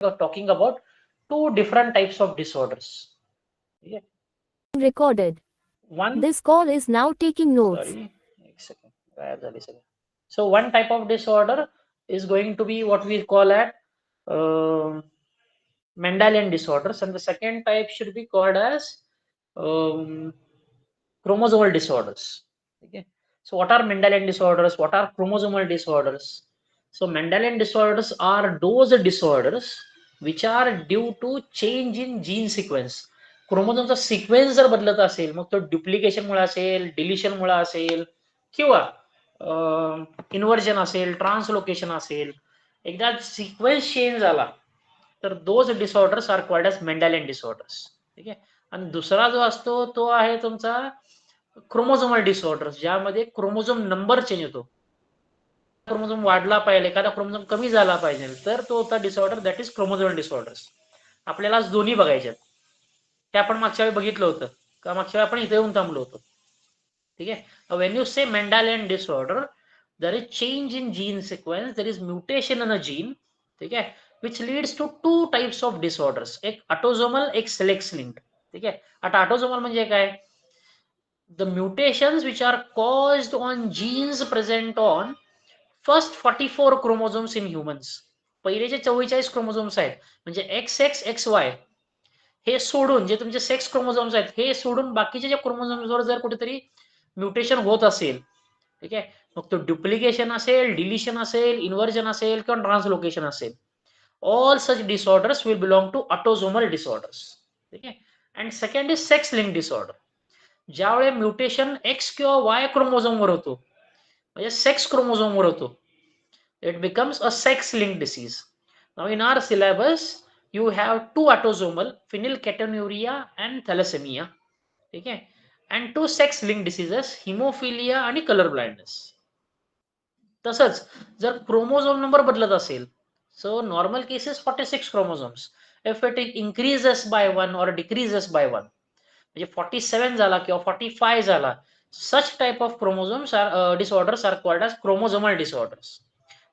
are talking about two different types of disorders. Yeah. Recorded. One, This call is now taking notes. sorry, so one type of disorder is going to be what we call at Mendelian disorders, and the second type should be called as chromosomal disorders. Okay. So what are Mendelian disorders? What are chromosomal disorders? So Mendelian disorders are those disorders which are due to change in gene sequence. क्रोमोझोमचा sequence जर बदलत असेल मग तो ड्युप्लिकेशन मुळे असेल, deletion मुळे असेल किंवा इन्व्हर्जन असेल, ट्रान्सलोकेशन असेल, एकदा सिक्वेन्स चेंज झाला तर those disorders are called as Mendelian disorders. ठीक आहे. आणि दुसरा जो असतो तो आहे तुमचा क्रोमोझोमल डिसऑर्डर्स, ज्यामध्ये क्रोमोझोम नंबर चेंज होतो. क्रोमोझोम वाढला पाहिजे, एखादा क्रोमोझोम कमी झाला पाहिजे, तर तो होता disorder, that is chromosomal disorders. आपल्याला दोन्ही बघायचे, ते आपण मागच्या वेळी बघितलं होतं का, मागच्या वेळी आपण इथे येऊन थांबलो होतो. ठीक आहे. When you say Mendelian disorder, there is change in gene sequence, there is mutation in a gene, ठीक है, which leads to two types of disorders, एक autosomal, एक sex linked. ठीक आहे. आता autosomal म्हणजे काय? The mutations which are caused on genes present on first 44 chromosomes in humans. पहिले जे 44 क्रोमोझोम्स आहेत म्हणजे XX, XY हे सोडून, जे तुमचे सेक्स क्रोमोझोम्स आहेत हे सोडून बाकीच्या ज्या क्रोमोझोम्सवर जर कुठेतरी म्युटेशन होत असेल, ठीक आहे, मग तो ड्युप्लिकेशन असेल, डिलिशन असेल, इन्व्हर्जन असेल किंवा ट्रान्सलोकेशन असेल, all such disorders will belong to autosomal disorders. ठीक आहे. And second is sex link disorder, ज्यावेळेस म्युटेशन एक्स किंवा वाय क्रोमोझोमवर होतो, म्हणजे सेक्स क्रोमोझोमवर होतो, it becomes a sex link disease. Now in our syllabus you have two autosomal, phenylketonuria and thalassemia, ठीक आहे, and two sex linked diseases, haemophilia आणि कलर ब्लाइंडनेस. तसंच जर क्रोमोझोम नंबर बदलत असेल, so normal cases 46 chromosomes, if it increases by 1 or decreases by 1, म्हणजे 47 झाला किंवा 45 झाला, such type of chromosomes are disorders are called as chromosomal disorders,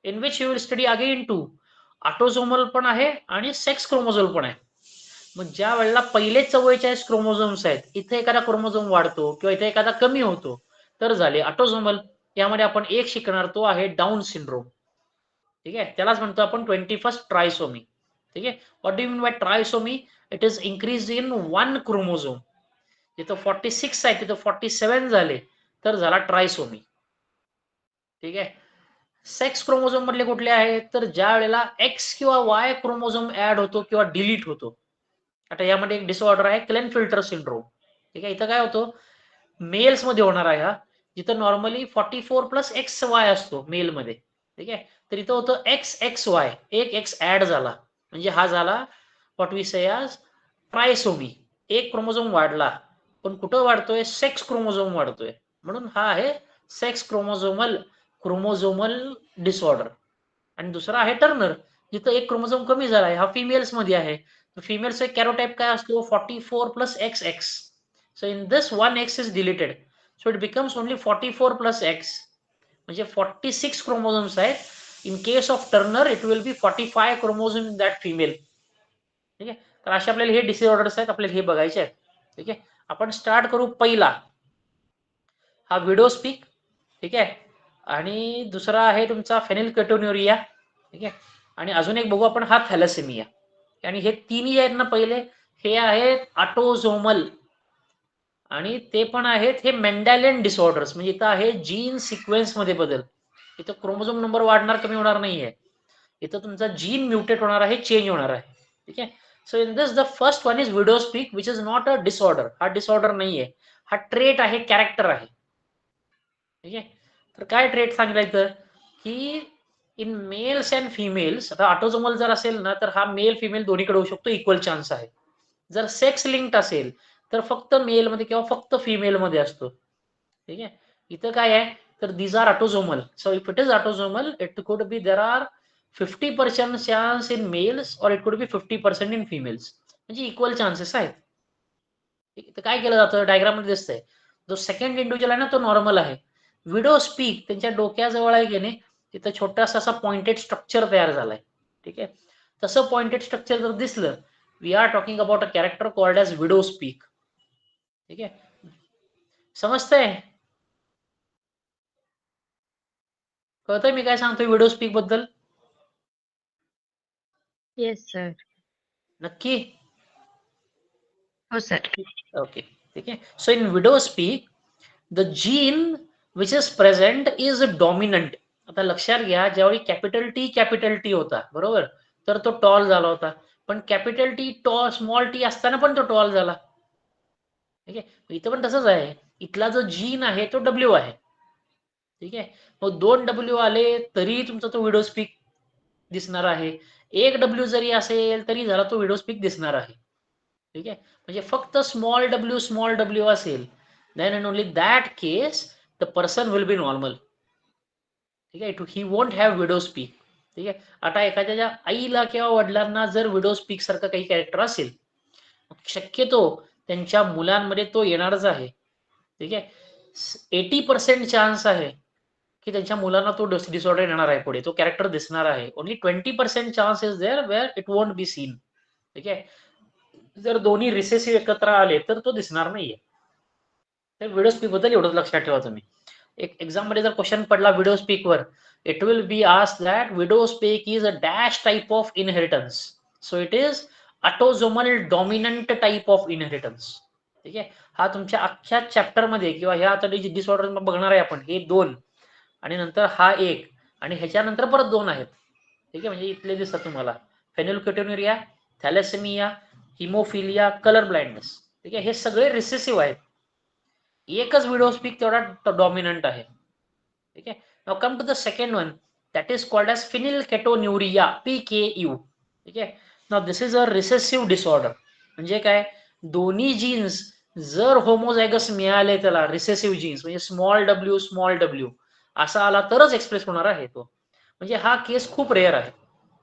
in which you will study again two, autosomal पण आहे आणि sex chromosome पण आहे. मग ज्या वेळेला पहिले 44 क्रोमोझोम्स आहेत, इथे एखादा क्रोमोझोम वाढतो किंवा इथे एखादा कमी होतो, तर झाले ऑटोझोमल. यामध्ये आपण एक शिकणार, तो आहे डाऊन सिंड्रोम. ठीक आहे, त्यालाच म्हणतो आपण 21st ट्रायसोमी. ठीक आहे. What do you mean by trisomy? It is increase in one chromosome. जिथं 46 आहे तिथं 47 झाले तर झाला ट्रायसोमी. ठीक आहे. सेक्स क्रोमोझोम मधले कुठले आहेत, तर ज्या वेळेला एक्स किंवा वाय क्रोमोझोम ऍड होतो किंवा डिलीट होतो. आता यामध्ये एक डिसऑर्डर आहे क्लेनफिल्टर सिंड्रोम. ठीक आहे. इथं काय होतं, मेल्स मध्ये होणार आहे हा, जिथं नॉर्मली 44+XY असतो मेल मध्ये. ठीक आहे. तर इथं होतं XXY, एक एक्स ऍड झाला, म्हणजे हा झाला what we say age trisomy. एक क्रोमोझोम वाढला, पण कुठं वाढतोय, सेक्स क्रोमोझोम वाढतोय, म्हणून हा आहे सेक्स क्रोमोझोमल डिसऑर्डर. आणि दुसरा आहे टर्नर, जिथं एक क्रोमोझोम कमी झाला आहे, हा फिमेल्स मध्ये आहे. फिमेल्सचा कॅरोटाइप काय असतो, 44+XX. So in this one x is deleted, so it becomes only 44+X, म्हणजे 46 क्रोमोझोम्स आहेत. In case of Turner it will be 45 chromosome in that female. ठीक आहे. तर असे आपल्याला हे डिसऑर्डर्स आहेत, आपल्याला हे बघायचे आहेत. ठीक आहे. आपण स्टार्ट करू. पहिला हा विडो स्पीक. ठीक आहे. आणि दुसरा आहे तुमचा फेनिलकेटोन्युरिया. ठीक आहे. आणि अजून एक बघू आपण, हा थॅलेसेमिया. आणि हे तिन्ही आहेत ना, पहिले हे आहेत ऑटोझोमल, आणि ते पण आहेत हे मेंडेलियन डिसऑर्डर्स, म्हणजे इथं आहे जीन सिक्वेन्स मध्ये बदल. इथं क्रोमोझोम नंबर वाढणार, कमी होणार नाहीये, इथं तुमचा जीन म्युटेट होणार आहे, चेंज होणार आहे. ठीक आहे. So in this the first one is widow speak, which is not a disorder. हा डिसऑर्डर नाहीये, हा ट्रेट आहे, कॅरेक्टर आहे. ठीक आहे. तर काय ट्रेट सांगितलं की इन मेल्स अँड फिमेल्स, आता ऑटोझोमल जर असेल ना, तर हा मेल फिमेल दोन्हीकडे होऊ शकतो, इक्वल चान्स आहे. जर सेक्स लिंक्ड असेल तर फक्त मेल मध्ये किंवा फक्त फिमेल मध्ये असतो. ठीक आहे. इथं काय आहे, तर these are autosomal. So if it is autosomal, it could be there are 50% chance in males और it could be 50% in females, म्हणजे इक्वल चान्सेस आहेत. तर काय केलं जातं, डायग्राम मध्ये दिसतंय, जो सेकंड इंडिव्हिज्युअल आहे ना तो नॉर्मल आहे. विडो स्पीक त्यांच्या डोक्याजवळ आहे की नाही, तिथं छोटासा असा पॉइंटेड स्ट्रक्चर तयार झालाय. ठीक आहे. तसं पॉइंटेड स्ट्रक्चर जर दिसलं, we are talking about a character called as widow's peak. ठीक आहे, समजतंय? कळतंय मी काय सांगतोय विडोज पीक बद्दल? Yes sir. नक्की? हो सर. ओके, ठीक आहे. So in widows peak the gene which is present is dominant. आता लक्षात घ्या, ज्यावेळी कॅपिटल टी होता, बरोबर, तर तो टॉल झाला होता. पण कॅपिटल टी स्मॉल टी असताना पण तो टॉल झाला. ठीक आहे, इथं पण तसंच आहे. इथला जो जीन आहे तो डब्ल्यू आहे. ठीक आहे, मग 2 डब्ल्यू आले तरी तुमचा तो विडोज पीक दिसणार आहे. 1 डब्ल्यू जरी असेल तरी झाला तो विडोज पीक दिसणार आहे. ठीक आहे, म्हणजे फक्त स्मॉल डब्ल्यू असेल, then and only that case the person will be normal. ठीक आहे, he won't have widows peak. ठीक आहे, आता एखाद्या आईला किंवा वडिलांना जर विडोज पीक सारखं काही कॅरेक्टर असेल, शक्यतो त्यांच्या मुलांमध्ये तो येणारच आहे. ठीक आहे, 80% चान्स आहे की त्यांच्या मुलांना तो डिसऑर्डर येणार आहे, पुढे तो कॅरेक्टर दिसणार आहे. Only 20% chance is there where it won't be seen. ठीक आहे, जर दोन्ही रिसेसिव्ह एकत्र आले तर तो दिसणार नाहीये. तर विडोज पीक बद्दल एवढंच लक्षात ठेवा तुम्ही. एक एक्झाम मध्ये जर क्वेश्चन पडला विडोज पीक वर, it will be asked that widows peak is a dash type of inheritance. So it is autosomal dominant type of inheritance. ठीक आहे, हा तुमच्या अख्ख्या चॅप्टर मध्ये किंवा ह्या आता जे डिसऑर्डर बघणार आहे आपण, हे 2 आणि नंतर हा 1 आणि ह्याच्यानंतर परत 2 आहेत. ठीक आहे, म्हणजे इथले दिसतात तुम्हाला फेनिलकेटोन्युरिया, थॅलेसेमिया, हिमोफिलिया, कलर ब्लाइंडनेस. ठीक आहे, हे सगळे रिसेसिव्ह आहेत. एकच विडोज पीक तेवढा डॉमिनंट आहे. ठीक आहे, now come to the second one, that is called as phenylketonuria, PKU. ठीक आहे, now this is a recessive disorder. म्हणजे काय, दोन्ही जीन्स जर होमोझायगस मिळाले त्याला, रिसेसिव्ह जीन्स म्हणजे स्मॉल डब्ल्यू असा आला तरच एक्सप्रेस होणार आहे तो. म्हणजे हा केस खूप रेअर आहे.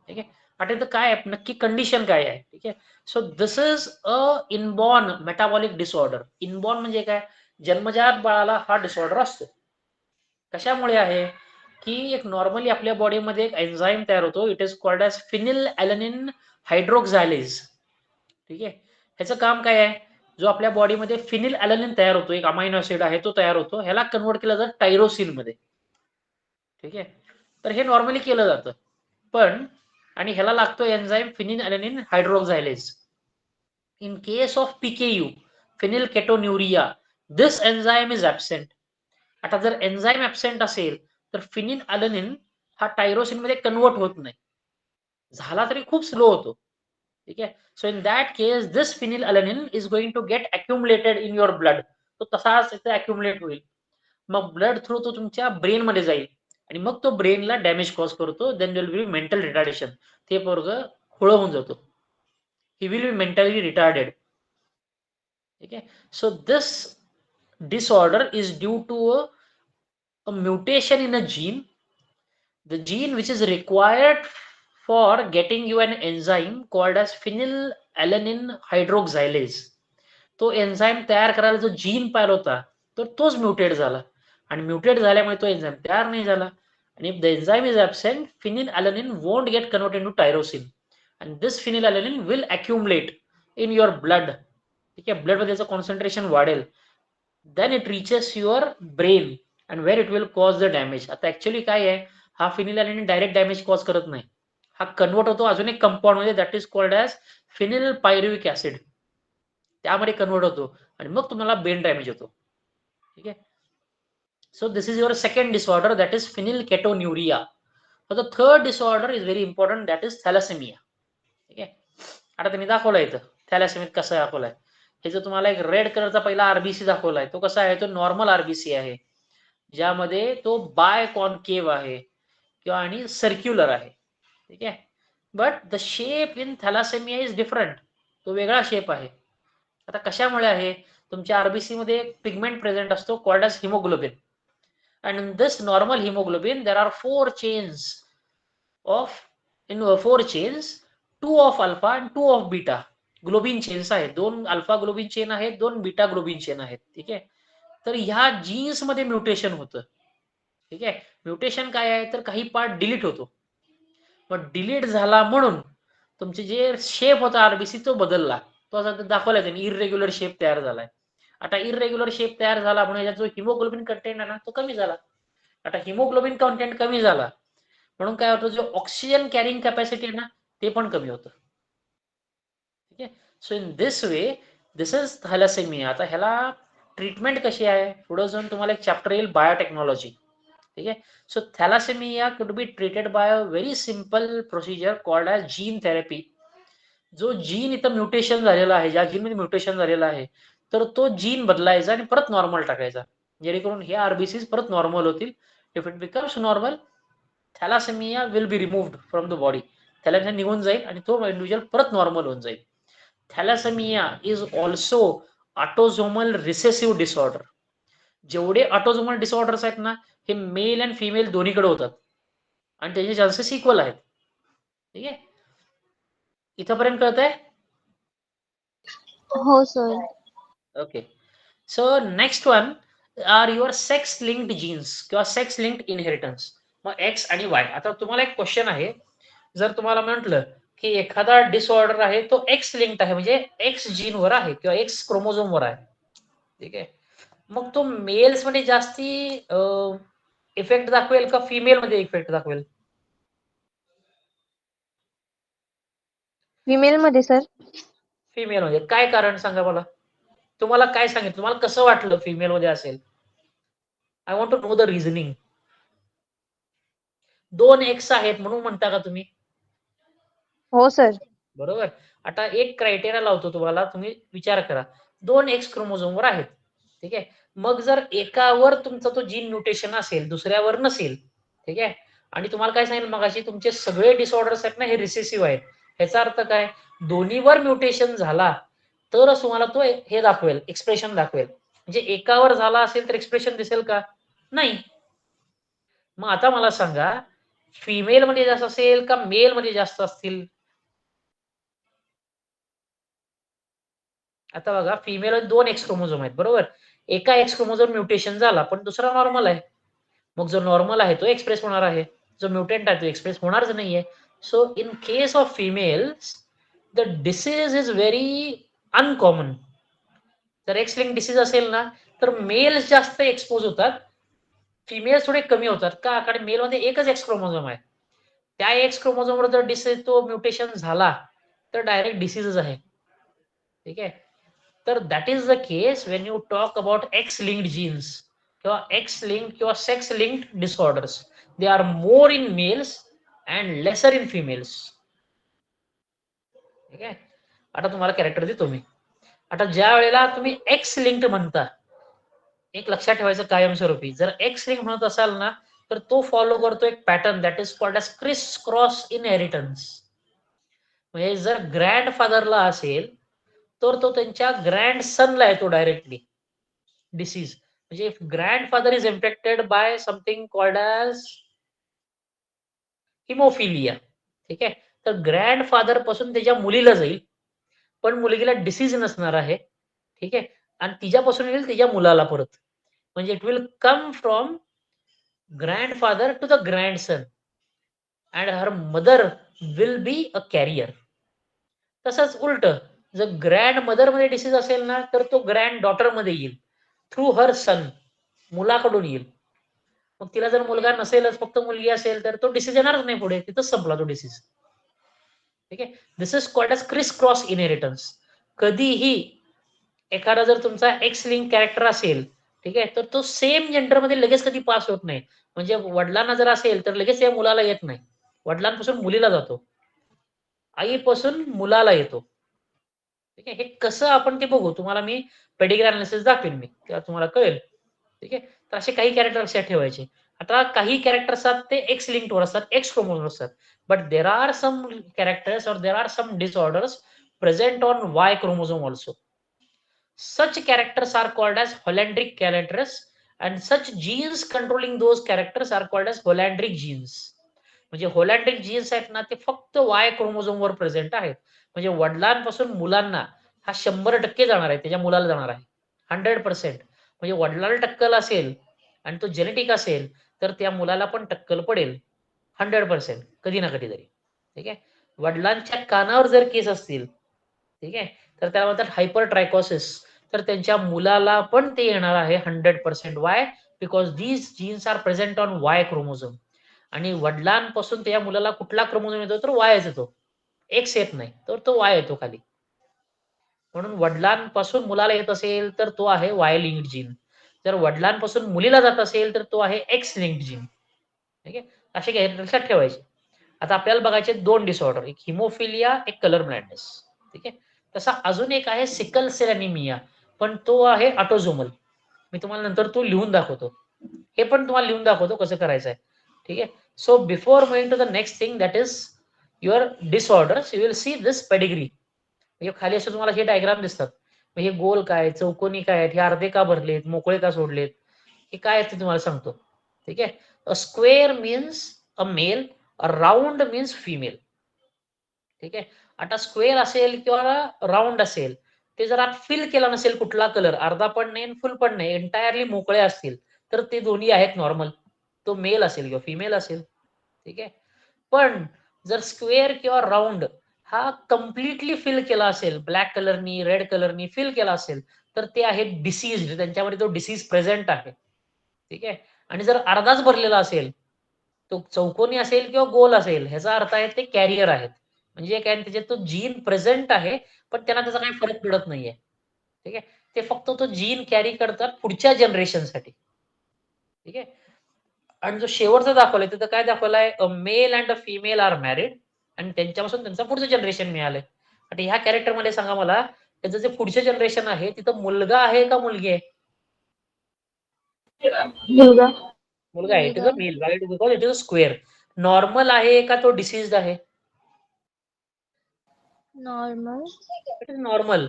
ठीक आहे, आता इथं काय आहे, नक्की कंडिशन काय आहे? ठीक आहे, so this is a inborn metabolic disorder. Inborn म्हणजे काय, जन्मजात बाळाला हा डिसऑर्डर असतो. कशामुळे आहे की एक नॉर्मली आपल्या बॉडीमध्ये एक एन्झाईम तयार होतो, it is called as phenyl alanine hydroxylase. ठीक आहे, ह्याचं काम काय आहे, जो आपल्या बॉडीमध्ये फिनिल ॲलॅनिन तयार होतो, एक अमायनो ऍसिड आहे तो तयार होतो, ह्याला कन्वर्ट केलं जातं टायरोसिन मध्ये. ठीक आहे, तर हे नॉर्मली केलं जातं, पण आणि ह्याला लागतो enzyme phenyl alanine hydroxylase. In case of PKU, phenylketonuria, this enzyme is absent. आता जर एन्झाईम ॲब्सेंट असेल तर फिनिल ॲलॅनिन हा टायरोसिन मध्ये कन्वर्ट होत नाही, झाला तरी खूप स्लो होतो. ठीक आहे, so in that case this phenyl alanine is going to get accumulated in your blood. तो तसाच इथे अक्युमुलेट होईल, मग ब्लड थ्रू तो तुमच्या ब्रेन मध्ये जाईल आणि मग तो ब्रेनला डॅमेज कॉज करतो. Then will be mental retardation. ते पोरग खुळ होऊन जातो, he will be mentally retarded. ठीक आहे, so this disorder is due to a mutation in a gene, the gene which is required for getting you an enzyme called as phenylalanine hydroxylase. तो enzyme तयार करायला जो gene पाहिला होता तर तोच म्युटेट झाला, आणि म्युटेट झाल्यामुळे तो एन्झाईम तयार नाही झाला. आणि if the enzyme is absent, phenylalanine won't get converted into tyrosine and this phenylalanine will accumulate in your blood. ठीक आहे, ब्लड मध्ये त्याचं कॉन्सन्ट्रेशन वाढेल, then it reaches your brain and where it will cause the damage. आता actually काय आहे, हा फिनिलॅलॅनिन direct damage cause करत नाही, हा कन्वर्ट होतो अजून एक कंपाऊंड मध्ये, that is called as phenyl pyruvic acid, त्यामध्ये कन्वर्ट होतो आणि मग तुम्हाला ब्रेन डॅमेज होतो. ठीक आहे, so this is your second disorder, that is phenylketonuria. The third disorder is very important, that is thalassemia. ठीक आहे, आता तुम्ही दाखवलं इथं थॅलेसेमिया कसं दाखवलंय. हे जो तुम्हाला एक रेड कलरचा पहिला आरबीसी दाखवलाय, तो कसा आहे, तो नॉर्मल आरबीसी आहे, ज्यामध्ये तो बाय कॉन्केव्ह आहे किंवा आणि सर्क्युलर आहे. ठीक आहे, but the shape in thalassemia is different, तो वेगळा शेप आहे. आता कशामुळे आहे, तुमच्या आरबीसी मध्ये एक पिगमेंट प्रेझेंट असतो called as haemoglobin, and in this normal hemoglobin there are 4 chains of, in 4 chains, 2 of alpha and 2 of beta globin chains आहेत, 2 अल्फा ग्लोबिन चेन आहेत, 2 बीटा ग्लोबिन चेन आहेत. ठीक आहे, तर ह्या जीन्स मध्ये म्युटेशन होतं. ठीक आहे, म्युटेशन काय आहे तर काही पार्ट डिलीट होतो, मग डिलीट झाला म्हणून तुमचे जे शेप होता आरबीसी तो बदलला, तो असा दाखवला त्यांनी इरेग्युलर शेप तयार झालाय. आता इरेग्युलर शेप तयार झाला म्हणून याचा जो हिमोग्लोबिन कंटेंट आहे ना तो कमी झाला. आता हिमोग्लोबिन कंटेंट कमी झाला म्हणून काय होतं, जो ऑक्सिजन कॅरिंग कॅपॅसिटी आहे ना ते पण कमी होतं. ठीक आहे. So in this way this is thalassaemia. आता ह्याला ट्रीटमेंट कशी आहे, पुढे जाऊन तुम्हाला एक चॅप्टर येईल बायोटेक्नॉलॉजी. ठीक आहे. So thalassemia could be treated by a very simple procedure called as gene therapy. जो जीन इथं म्युटेशन झालेला आहे, ज्या जीन मध्ये म्युटेशन झालेला आहे, तर तो जीन बदलायचा आणि परत नॉर्मल टाकायचा, जेणेकरून हे आरबीसीज परत नॉर्मल होतील. If it becomes normal, thalassemia will be removed from the body. Thalassemia निघून जाईल आणि तो इंडिव्हिज्युअल परत नॉर्मल होऊन जाईल. Thalassemia is also autosomal recessive disorder. जेवढे ऑटोझोमल डिसऑर्डर्स आहेत ना, हे मेल अँड फिमेल दोन्हीकडे होतात आणि त्याचे चान्सेस इक्वल आहेत. ठीक आहे. इथंपर्यंत कळतंय? हो sir. Okay. So next one are your sex linked genes किंवा सेक्स लिंक्ड इनहेरिटन्स. मग एक्स आणि वाय. आता तुम्हाला एक क्वेश्चन आहे, जर तुम्हाला म्हटलं की एखादा डिसऑर्डर आहे तो एक्स लिंक्ड आहे, म्हणजे एक्स जीनवर आहे किंवा एक्स क्रोमोझोमवर आहे. ठीक आहे. मग तो मेल्स मध्ये जास्ती इफेक्ट दाखवेल का फिमेल मध्ये इफेक्ट दाखवेल? फिमेल मध्ये सर. फिमेल मध्ये. काय कारण सांगा मला. तुम्हाला काय सांगितलं, तुम्हाला कसं वाटलं फिमेल मध्ये असेल? I want to know the reasoning. 2 X आहेत म्हणून म्हणता का तुम्ही? हो सर. बरोबर. आता एक क्रायटेरिया लावतो तुम्हाला, तुम्ही विचार करा. 2 एक्स क्रोमोझोमवर आहेत. ठीक आहे. मग जर एकावर तुमचा तो जीन म्युटेशन असेल, दुसऱ्यावर नसेल, ठीक आहे, आणि तुम्हाला काय सांगितलं मगाशी, तुमचे सगळे डिसऑर्डर्स आहेत ना हे रिसेसिव्ह आहेत. ह्याचा अर्थ काय, दोन्हीवर म्युटेशन झाला तरच तुम्हाला तो हे दाखवेल, एक्सप्रेशन दाखवेल. म्हणजे एकावर झाला असेल तर एक्सप्रेशन दिसेल का? नाही. मग आता मला सांगा, फिमेल मध्ये जास्त असेल का मेल मध्ये जास्त असतील? आता बघा, फिमेल मध्ये 2 एक्स क्रोमोझोम आहेत, बरोबर. एका एक्स क्रोमोझोम म्युटेशन झाला पण दुसरा नॉर्मल आहे. मग जो नॉर्मल आहे तो एक्सप्रेस होणार आहे, जो म्युटंट आहे तो एक्सप्रेस होणारच नाहीये. So in case of females the disease is very uncommon. जर एक्स लिंक डिसीज असेल ना तर मेल्स जास्त एक्सपोज होतात, फिमेल्स थोडे कमी होतात. का? कारण मेल मध्ये एकच एक्स क्रोमोझोम आहे. त्या एक्स क्रोमोझोमवर जर डिसीज तो म्युटेशन झाला तर डायरेक्ट डिसीजच आहे. ठीक आहे. तर that is the case when you talk about X linked genes किंवा एक्स लिंक्ड किंवा sex linked disorders. They are more in males and lesser in females. ठीक आहे. आता तुम्हाला कॅरेक्टर देतो मी. आता ज्या वेळेला तुम्ही एक्स लिंक्ड म्हणता, एक लक्षात ठेवायचं कायमस्वरूपी, जर एक्स लिंक म्हणत असाल ना तर तो फॉलो करतो एक pattern that is called as criss cross inheritance. म्हणजे जर ग्रँडफादरला असेल तर तो त्यांच्या ग्रँड सनला येतो डायरेक्टली डिसीज. म्हणजे grandfather is infected by something called as haemophilia. ठीक आहे. तर ग्रँडफादर पासून त्याच्या मुलीला जाईल, पण मुलगीला डिसीज नसणार आहे. ठीक आहे. आणि तिच्यापासून येईल तिच्या मुलाला परत. म्हणजे it will come from grandfather to the grandson and her mother will be a carrier. तसंच उलट, जर ग्रँड मदर मध्ये डिसीज असेल ना तर तो ग्रँड डॉटर मध्ये येईल थ्रू हर सन, मुलाकडून येईल. मग तिला जर मुलगा नसेलच, फक्त मुलगी असेल तर तो डिसीज येणारच नाही पुढे, तिथंच संपला तो डिसीज. ठीक आहे. This is called as criss cross inheritance. कधीही एखादा जर तुमचा एक्स लिंक कॅरेक्टर असेल, ठीक आहे, तर तो सेम जेंडर मध्ये लगेच कधी पास होत नाही. म्हणजे वडिलांना जर असेल तर लगेच या मुलाला येत नाही, वडिलांपासून मुलीला जातो, आईपासून मुलाला येतो. ठीक आहे. हे कसं आपण ते बघू, तुम्हाला मी पेडिग्री अनालिसिस दाखवेन मी, तेव्हा तुम्हाला कळेल. ठीक आहे. तर असे काही कॅरेक्टर लक्षात ठेवायचे. आता काही कॅरेक्टर असतात ते एक्स लिंक्ड वर असतात, एक्स क्रोमोझोम असतात, but there are some characters और there are some disorders present on Y chromosome also. Such characters are called as Hollandric characters and such genes controlling those characters are called as Hollandric genes. म्हणजे होलँड्रिक jeans आहेत ना ते फक्त Y chromosome वर present आहेत. म्हणजे वडिलांपासून मुलांना हा 100% जाणार आहे, त्याच्या मुलाला जाणार आहे 100%. म्हणजे वडिलाला टक्कल असेल आणि तो जेनेटिक असेल तर त्या मुलाला पण टक्कल पडेल 100% कधी ना कधी तरी. ठीक आहे. वडिलांच्या कानावर जर केस असतील, ठीक आहे, तर त्याला म्हणतात हायपर ट्रायकोसिस. तर त्यांच्या मुलाला पण ते येणार आहे 100%. Why? Because these genes are present on Y chromosome. आणि वडिलांपासून त्या मुलाला कुठला क्रोमोझोम येतो तर वायच येतो, एक्स येत नाही, तर तो वाय येतो खाली. म्हणून वडिलांपासून मुलाला येत असेल तर तो आहे वाय लिंक्ड जीन. जर वडिलांपासून मुलीला जात असेल तर तो आहे एक्स लिंक्ड जीन. ठीक आहे, असे काय लक्षात ठेवायचे. आता आपल्याला बघायचे दोन डिसऑर्डर, एक हिमोफिलिया, एक कलर ब्लाइंडनेस. ठीक आहे, तसा अजून एक आहे सिकल सेल अॅनिमिया, पण तो आहे ऑटोझोमल. मी तुम्हाला नंतर तो लिहून दाखवतो, हे पण तुम्हाला लिहून दाखवतो कसं करायचं आहे. ठीक आहे, so before going to the next thing that is your disorders, you will see this pedigree. म्हणजे खाली असे तुम्हाला हे डायग्राम दिसतात. हे गोल काय, चौकोनी काय आहेत, हे अर्धे का भरलेत, मोकळे का सोडलेत, हे काय आहे ते तुम्हाला सांगतो. ठीक आहे, a square means a male, a round means female. ठीक आहे, आता स्क्वेअर असेल किंवा राऊंड असेल, ते जर आत फिल केला नसेल कुठला कलर, अर्धा पण नाही फुल पण नाही, एंटायरली मोकळे असतील, तर ते दोन्ही आहेत नॉर्मल, तो मेल असेल किंवा फिमेल असेल. ठीक आहे, पण जर स्क्वेअर किंवा राऊंड हा कम्प्लिटली फिल केला असेल, ब्लॅक कलरनी रेड कलरनी फिल केला असेल, तर ते आहे डिसीज, त्यांच्यामध्ये तो डिसीज प्रेझेंट आहे. ठीक आहे, आणि जर अर्धाच भरलेला असेल, तो चौकोनी असेल किंवा गोल असेल, ह्याचा अर्थ आहे ते कॅरियर आहेत. म्हणजे काय, त्याच्यात तो जीन प्रेझेंट आहे, पण त्यांना त्याचा काही फरक पडत नाहीये. ठीक आहे, ते फक्त तो जीन कॅरी करतात पुढच्या जनरेशनसाठी. ठीक आहे, आणि जो शेवटचा दाखवलाय तिथं काय दाखवलाय, a male and a female are married, आणि त्यांच्यापासून त्यांचं पुढचं जनरेशन मिळालंय. आता ह्या कॅरेक्टर मध्ये सांगा मला, त्याचं जे पुढचे जनरेशन आहे तिथं मुलगा आहे का मुलगी आहे? मुलगा. मुलगा आहे. It is a male, right, because it is a square. Normal आहे का तो डिसीज्ड आहे? नॉर्मल. It is normal.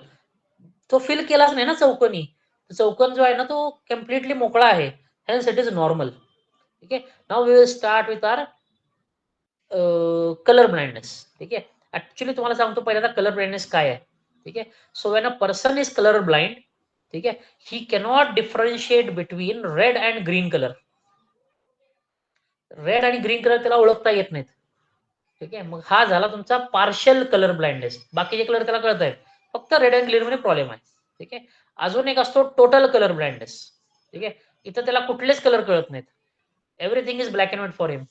तो फिल केलाच नाही ना चौकोनी, चौकोन जो आहे ना तो कम्प्लिटली मोकळा आहे, हेन्स इट इज नॉर्मल. ठीक आहे, now we will start with our colour blindness. ठीक आहे, ऍक्च्युली तुम्हाला सांगतो पहिल्यांदा कलर ब्लाइंडनेस काय आहे. ठीक आहे, so when a person is colour blind, ठीक आहे, ही cannot differentiate between red and green colour. Red आणि ग्रीन कलर त्याला ओळखता येत नाहीत. ठीक आहे, मग हा झाला तुमचा पार्शियल कलर ब्लाइंडनेस. बाकीचे कलर त्याला कळत आहेत, फक्त रेड अँड ग्रीन मध्ये प्रॉब्लेम आहे. ठीक आहे, अजून एक असतो टोटल कलर ब्लाइंडनेस. ठीक आहे, इथं त्याला कुठलेच कलर कळत नाहीत, everything is black and white for him.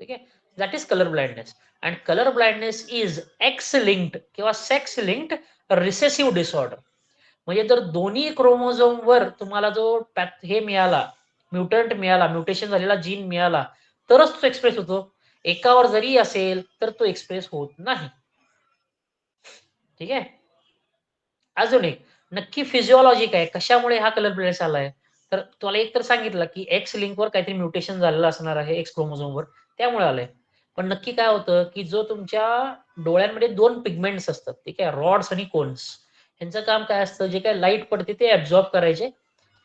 ठीक आहे, that is colour blindness. And colour blindness is X linked किंवा सेक्स लिंक्ड रिसेसिव्ह डिसऑर्डर. म्हणजे जर दोन्ही क्रोमोझोम वर तुम्हाला जो हे मिळाला, म्युटंट मिळाला, म्युटेशन झालेला जीन मिळाला, तरच तो एक्सप्रेस होतो. एकावर जरी असेल तर तो एक्सप्रेस होत नाही. ठीक आहे, अजून एक नक्की फिजिओलॉजी काय, कशामुळे हा कलर ब्लाइंडनेस आलाय, तर तुम्हाला एक तर सांगितलं की एक्स लिंकवर काहीतरी म्युटेशन झालेलं असणार आहे एक्स क्रोमोझोमवर, त्यामुळे आलंय. पण नक्की काय होतं की जो तुमच्या डोळ्यांमध्ये दोन पिगमेंट्स असतात, ठीक आहे, रॉड्स आणि कोन्स, यांचं काम काय असतं, जे काय लाईट पडते ते ऍब्झॉर्ब करायचे,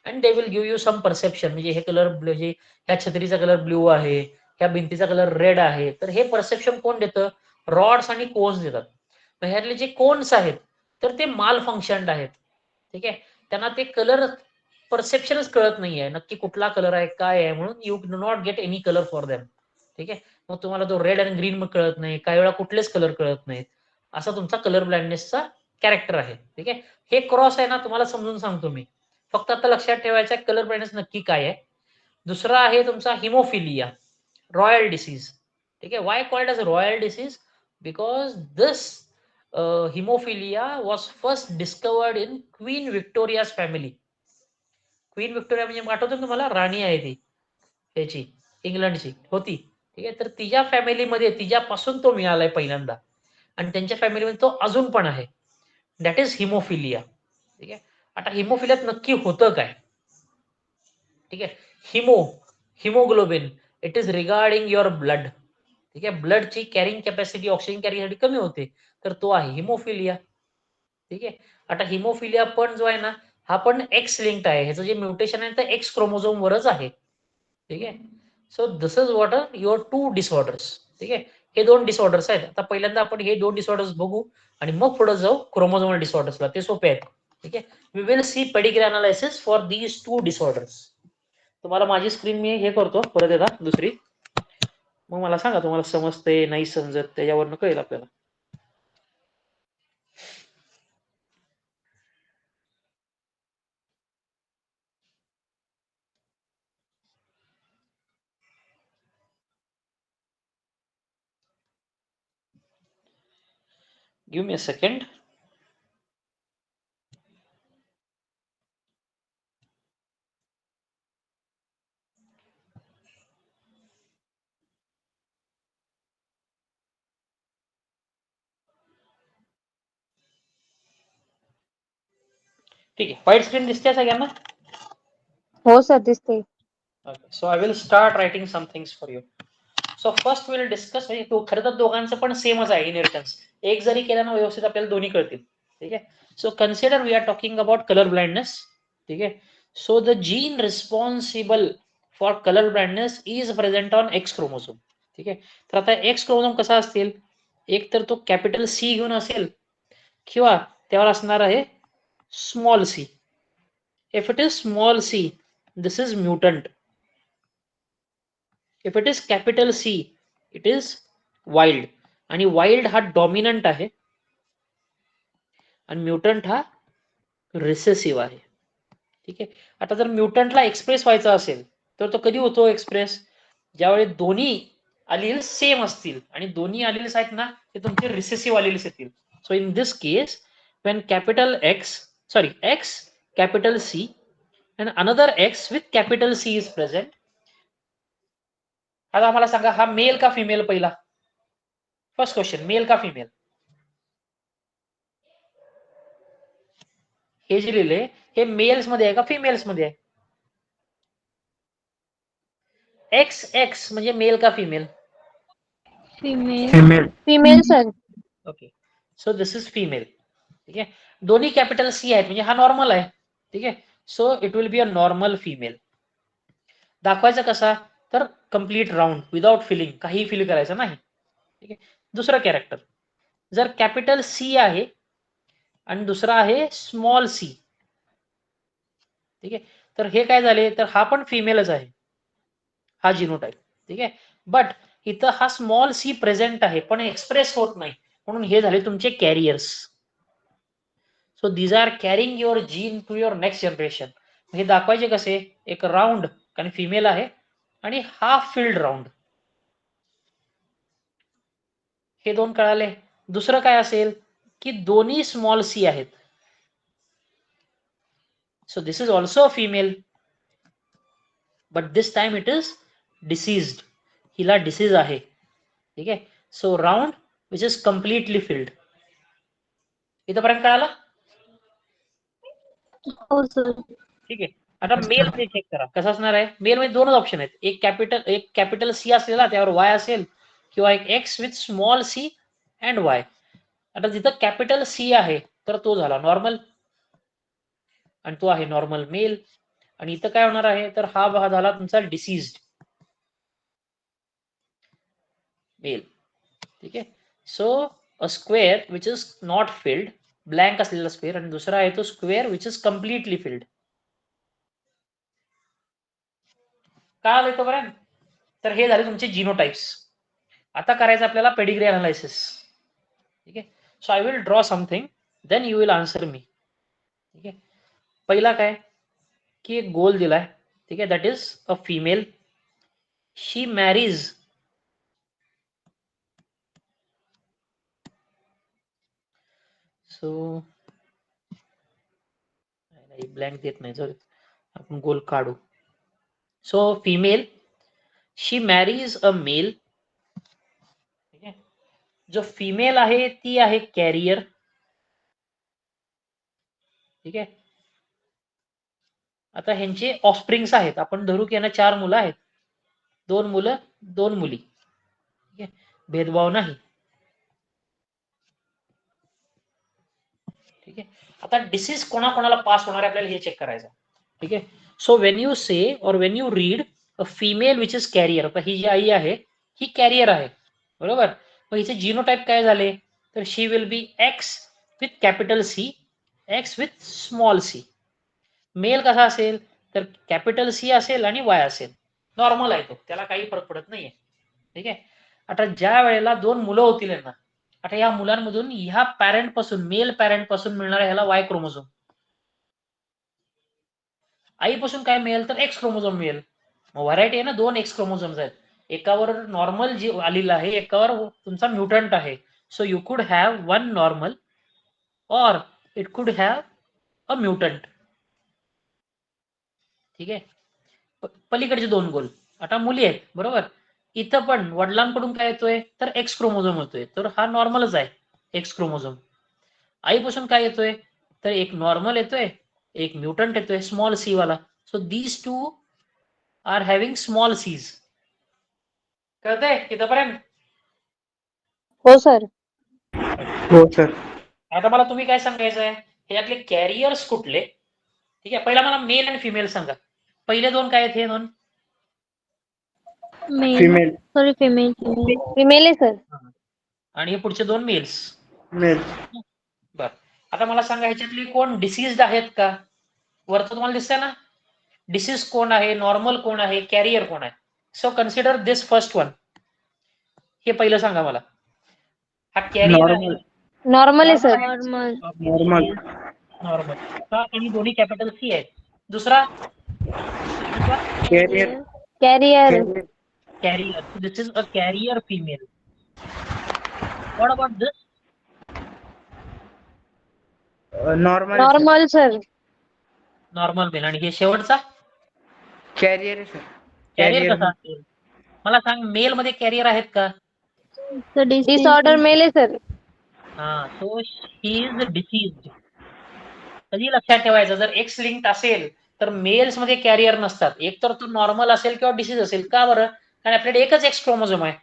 and they will give you some perception. म्हणजे हे कलर म्हणजे ह्या छत्रीचा कलर ब्ल्यू आहे, ह्या भिंतीचा कलर रेड आहे, तर हे परसेप्शन कोण देतं, रॉड्स आणि कोन्स देतात. मग ह्यातले जे कोन्स आहेत तर ते माल फंक्शन्ड आहेत. ठीक आहे, त्यांना ते कलर परसेप्शनच कळत नाहीये, नक्की कुठला कलर आहे काय आहे, म्हणून you do not get any colour for them. ठीक आहे, मग तुम्हाला तो रेड आणि ग्रीन मग कळत नाही, काही वेळा कुठलेच कलर कळत नाहीत. असा तुमचा कलर ब्लाइंडनेसचा कॅरेक्टर आहे. ठीक आहे, हे क्रॉस आहे ना, तुम्हाला समजून सांगतो मी, फक्त आता लक्षात ठेवायचं आहे कलर ब्लाइंडनेस नक्की काय आहे. दुसरा आहे तुमचा हिमोफिलिया, रॉयल डिसीज. ठीक आहे, why called as royal disease, because this haemophilia was first discovered in Queen Victoria's family. Queen Victoria म्हणजे आठवतं तुम्हाला, राणी आहे ती त्याची, इंग्लंडची होती. ठीक आहे, तर तिच्या फॅमिलीमध्ये तिच्यापासून तो मिळालाय पहिल्यांदा, आणि त्यांच्या फॅमिलीमध्ये तो अजून पण आहे. That is haemophilia. ठीक आहे, आता हिमोफिलियात नक्की होतं काय. ठीक आहे, haemoglobin, it is regarding your blood. ठीक आहे, ब्लडची कॅरिंग कॅपॅसिटी ऑक्सिजन कॅरिंगसाठी कमी होते, तर तो आहे हिमोफिलिया. ठीक आहे, आता हिमोफिलिया पण जो आहे ना, हा पण एक्स लिंक्ड आहे, ह्याचं जे म्युटेशन आहे ते एक्स क्रोमोझोम वरच आहे. ठीक आहे, so this is what are your two disorders. ठीक आहे, हे दोन डिसऑर्डर्स आहेत. आता पहिल्यांदा आपण हे दोन डिसऑर्डर्स बघू, आणि मग पुढे जाऊ क्रोमोझोमल डिसऑर्डर्सला, ते सोपे आहेत. ठीक आहे, we will see pedigree analysis for these two disorders. तुम्हाला माझी स्क्रीन मी हे करतो परत एकदा दुसरी. मग मला सांगा तुम्हाला समजते नाही समजत, त्याच्यावरनं कळेल आपल्याला. Give me a second. ठीक आहे, व्हाईट स्क्रीन दिसते सगळ्यांना? हो सर दिसते. Okay, so I will start writing some things for you. So first we will discuss, म्हणजे तो खरं तर दोघांचं पण सेमच आहे इनहेरिटन्स. एक जरी केलं ना व्यवस्थित आपल्याला दोन्ही कळतील. ठीक आहे. So consider we are talking about colour blindness. ठीक आहे. So the gene responsible for colour blindness is present on X chromosome. ठीक आहे. तर आता एक्स क्रोमोझोम कसा असतील, एक तर तो कॅपिटल सी घेऊन असेल किंवा त्यावर असणार आहे small c. If it is small c, this is mutant. If it is capital C, it is wild. आणि wild हा डॉमिनंट आहे आणि म्युटंट हा रिसेसिव्ह आहे. ठीक आहे. आता जर म्युटंटला एक्सप्रेस व्हायचा असेल तर तो कधी होतो एक्सप्रेस, ज्यावेळी दोन्ही अलिल्स सेम असतील आणि दोन्ही अलिल्स आहेत ना ते तुमचे रिसेसिव्ह अलिल्स येतील. So in this case when capital X, sorry, X capital C and another X with capital C is present. आता आम्हाला सांगा हा मेल का फिमेल पहिला? फर्स्ट क्वेश्चन, मेल का फिमेल? हे जे लिहिले हे मेल्स मध्ये आहे का फिमेल्स मध्ये आहे? एक्स एक्स म्हणजे मेल का female? Female female sir. Okay, so this is female. ठीक आहे. दोन्ही कॅपिटल सी आहेत म्हणजे हा नॉर्मल आहे. ठीक आहे. So it will be a normal female. दाखवायचा कसा, तर कम्प्लीट राऊंड विदाउट फिलिंग, काही फिल करायचं नाही. ठीक आहे. दुसरा कॅरेक्टर, जर कॅपिटल सी आहे आणि दुसरा आहे स्मॉल सी. ठीक आहे. तर हे काय झाले, तर हा पण फिमेलच आहे, हा जिनोटाइप. ठीक आहे. बट इथं हा स्मॉल सी प्रेझेंट आहे पण एक्सप्रेस होत नाही, म्हणून हे झाले तुमचे carriers. So these are carrying your gene to your next generation. हे दाखवायचे कसे, एक राऊंड कारण फिमेल आहे आणि हाफ फिल्ड राऊंड, हे दोन कळाले. दुसरं काय असेल की दोन्ही स्मॉल सी आहेत. So this is also female but this time it is deceased, हिला डिसीज आहे. ठीक आहे. So round which is completely field. इथंपर्यंत कळालं? हो सर. ठीक आहे. आता मेल मध्ये चेक करा कसं असणार आहे. मेल मध्ये दोनच ऑप्शन आहेत, एक कॅपिटल सी असलेला त्यावर वाय असेल किंवा एक X with small c and Y. आता जिथं कॅपिटल सी आहे तर तो झाला नॉर्मल आणि तो आहे नॉर्मल मेल. आणि इथं काय होणार आहे, तर हा भाग झाला तुमचा डिसीज्ड मेल. ठीक आहे. So a square which is not filled, blank असलेला स्क्वेअर, आणि दुसरा आहे तो square which is completely filled. काय आलं इथंपर्यंत? तर हे झाले तुमचे जिनोटाइप्स. आता करायचं आपल्याला पेडिग्री अनालायसिस. ठीक आहे. So I will draw something then you will answer me. ठीक आहे. पहिला काय की एक गोल दिलाय. ठीक आहे. That is a female, she marries so blank देत नाही, जर आपण गोल काढू. So female, she marries a male. ठीक आहे. जो फिमेल आहे ती आहे कॅरियर. ठीक आहे. आता ह्यांचे ऑफस्प्रिंग्स आहेत, आपण धरू की यांना 4 मुलं आहेत, 2 मुलं 2 मुली. ठीक आहे. भेदभाव नाही. ठीक आहे. आता डिसीज कोणाकोणाला पास होणार आहे आपल्याला हे चेक करायचं. ठीक आहे. सो वेन यू से और when you read a female which is carrier, ही जी आई आहे ही कॅरियर आहे, बरोबर. मग हिचे जिनोटाइप काय झाले, तर she will be X with capital C, X with small c. Male कसा असेल, तर कॅपिटल सी असेल आणि वाय असेल, नॉर्मल आहे तो, त्याला काही फरक पडत नाहीये. ठीक आहे. आता ज्या वेळेला दोन मुलं होतील ना, आता या मुलांमधून ह्या पॅरेंट पासून, मेल पॅरेंट पासून मिळणारा ह्याला वाय क्रोमोझोम, आईपासून काय मिळेल तर एक्स क्रोमोझोम मिळेल. व्हरायटी आहे ना, दोन एक्स क्रोमोझोम्स आहेत, एकावर नॉर्मल जे आलेलं आहे, एकावर तुमचा म्युटंट आहे. सो यू कुड हॅव वन नॉर्मल और इट कुड हॅव अ म्युटंट. ठीक आहे. पलीकडचे दोन गोल आता मुली आहेत, बरोबर. इथं पण वडिलांकडून काय येतोय तर एक्स क्रोमोझोम येतोय, तर हा नॉर्मलच आहे एक्स क्रोमोझोम. आईपासून काय येतोय तर एक नॉर्मल येतोय, एक म्युटंट येतोय स्मॉल सी वाला. So these two are having small c's. कळतंय तिथपर्यंत? हो सर. हो सर. आता मला तुम्ही काय सांगायचं आहे, ह्यातले कॅरियर्स कुठले? ठीक आहे, पहिला मला मेल आणि फिमेल सांगा. पहिले दोन काय आहेत हे दोन? Male. Female. Sorry, female. Female आहे सर. आणि हे पुढचे दोन मेल्स. मेल. बर, आता मला सांगा ह्याच्यातले कोण डिसीज्ड आहेत का? वरतं तुम्हाला दिसतंय ना, डिसीज कोण आहे, नॉर्मल कोण आहे, कॅरियर कोण आहे. So consider this first one. हे पहिलं सांगा मला. हा कॅरियर आहे. नॉर्मल. नॉर्मल आहे सर. Normal. नॉर्मल. नॉर्मल का, आणि दोन्ही कॅपिटल सी आहेत. दुसरा carrier. Carrier. Carrier. This is a carrier female. What about this? Normal. Normal sir. Normal male. आणि हे शेवटचा कॅरियर आहे सर. कॅरियर कसा असेल? मला सांग, मेल मध्ये कॅरियर आहेत का? डिसऑर्डर मेल आहे सर. हा, सो ही इज डिसीज्ड. कधी लक्षात ठेवायचं, जर एक्स लिंक्ड असेल तर मेल्स मध्ये कॅरियर नसतात. एक तर तो नॉर्मल असेल किंवा डिसीज असेल. का बरं? कारण आपल्याकडे एकच एक्स क्रोमोझोम आहे.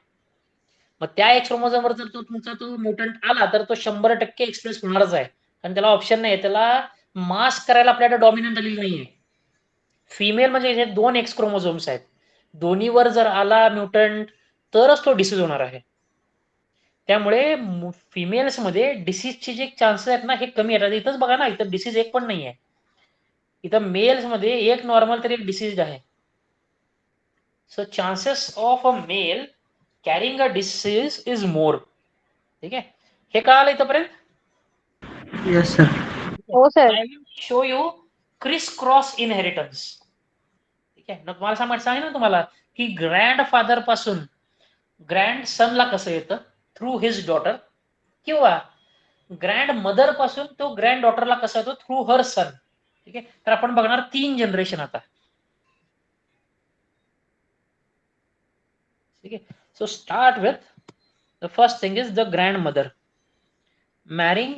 मग त्या एक्स क्रोमोझोमवर जर तो तुमचा तो म्युटंट आला तर तो 100% एक्सप्रेस होणारच आहे, कारण त्याला ऑप्शन नाही, त्याला मास्क करायला आपल्याकडे डॉमिनंट आलेली नाहीये. फिमेल म्हणजे हे दोन एक्स क्रोमोझोम्स आहेत, दोन्हीवर जर आला म्युटंट तरच तो डिसीज होणार आहे. त्यामुळे फिमेल्स मध्ये डिसीजचे जे चान्सेस आहेत ना हे कमी आहेत. इथंच बघा ना, इथं डिसीज एक पण नाही आहे. इथं मेल्स मध्ये एक नॉर्मल तर एक डिसीज आहे. So chances of a male carrying a disease is more. ठीक आहे, हे कळालं इथंपर्यंत? Yes sir. हो sir. I will show you criss cross inheritance. ठीक आहे ना, तुम्हाला सांगितलं ना तुम्हाला की ग्रँड फादर पासून ग्रँड सनला कसं येतं थ्रू हिज डॉटर, किंवा ग्रँड मदर पासून तो ग्रँड डॉटरला कसा येतो थ्रू हर सन. ठीक आहे, तर आपण बघणार 3 जनरेशन आता. ठीक आहे, so start with the first thing is the grandmother marrying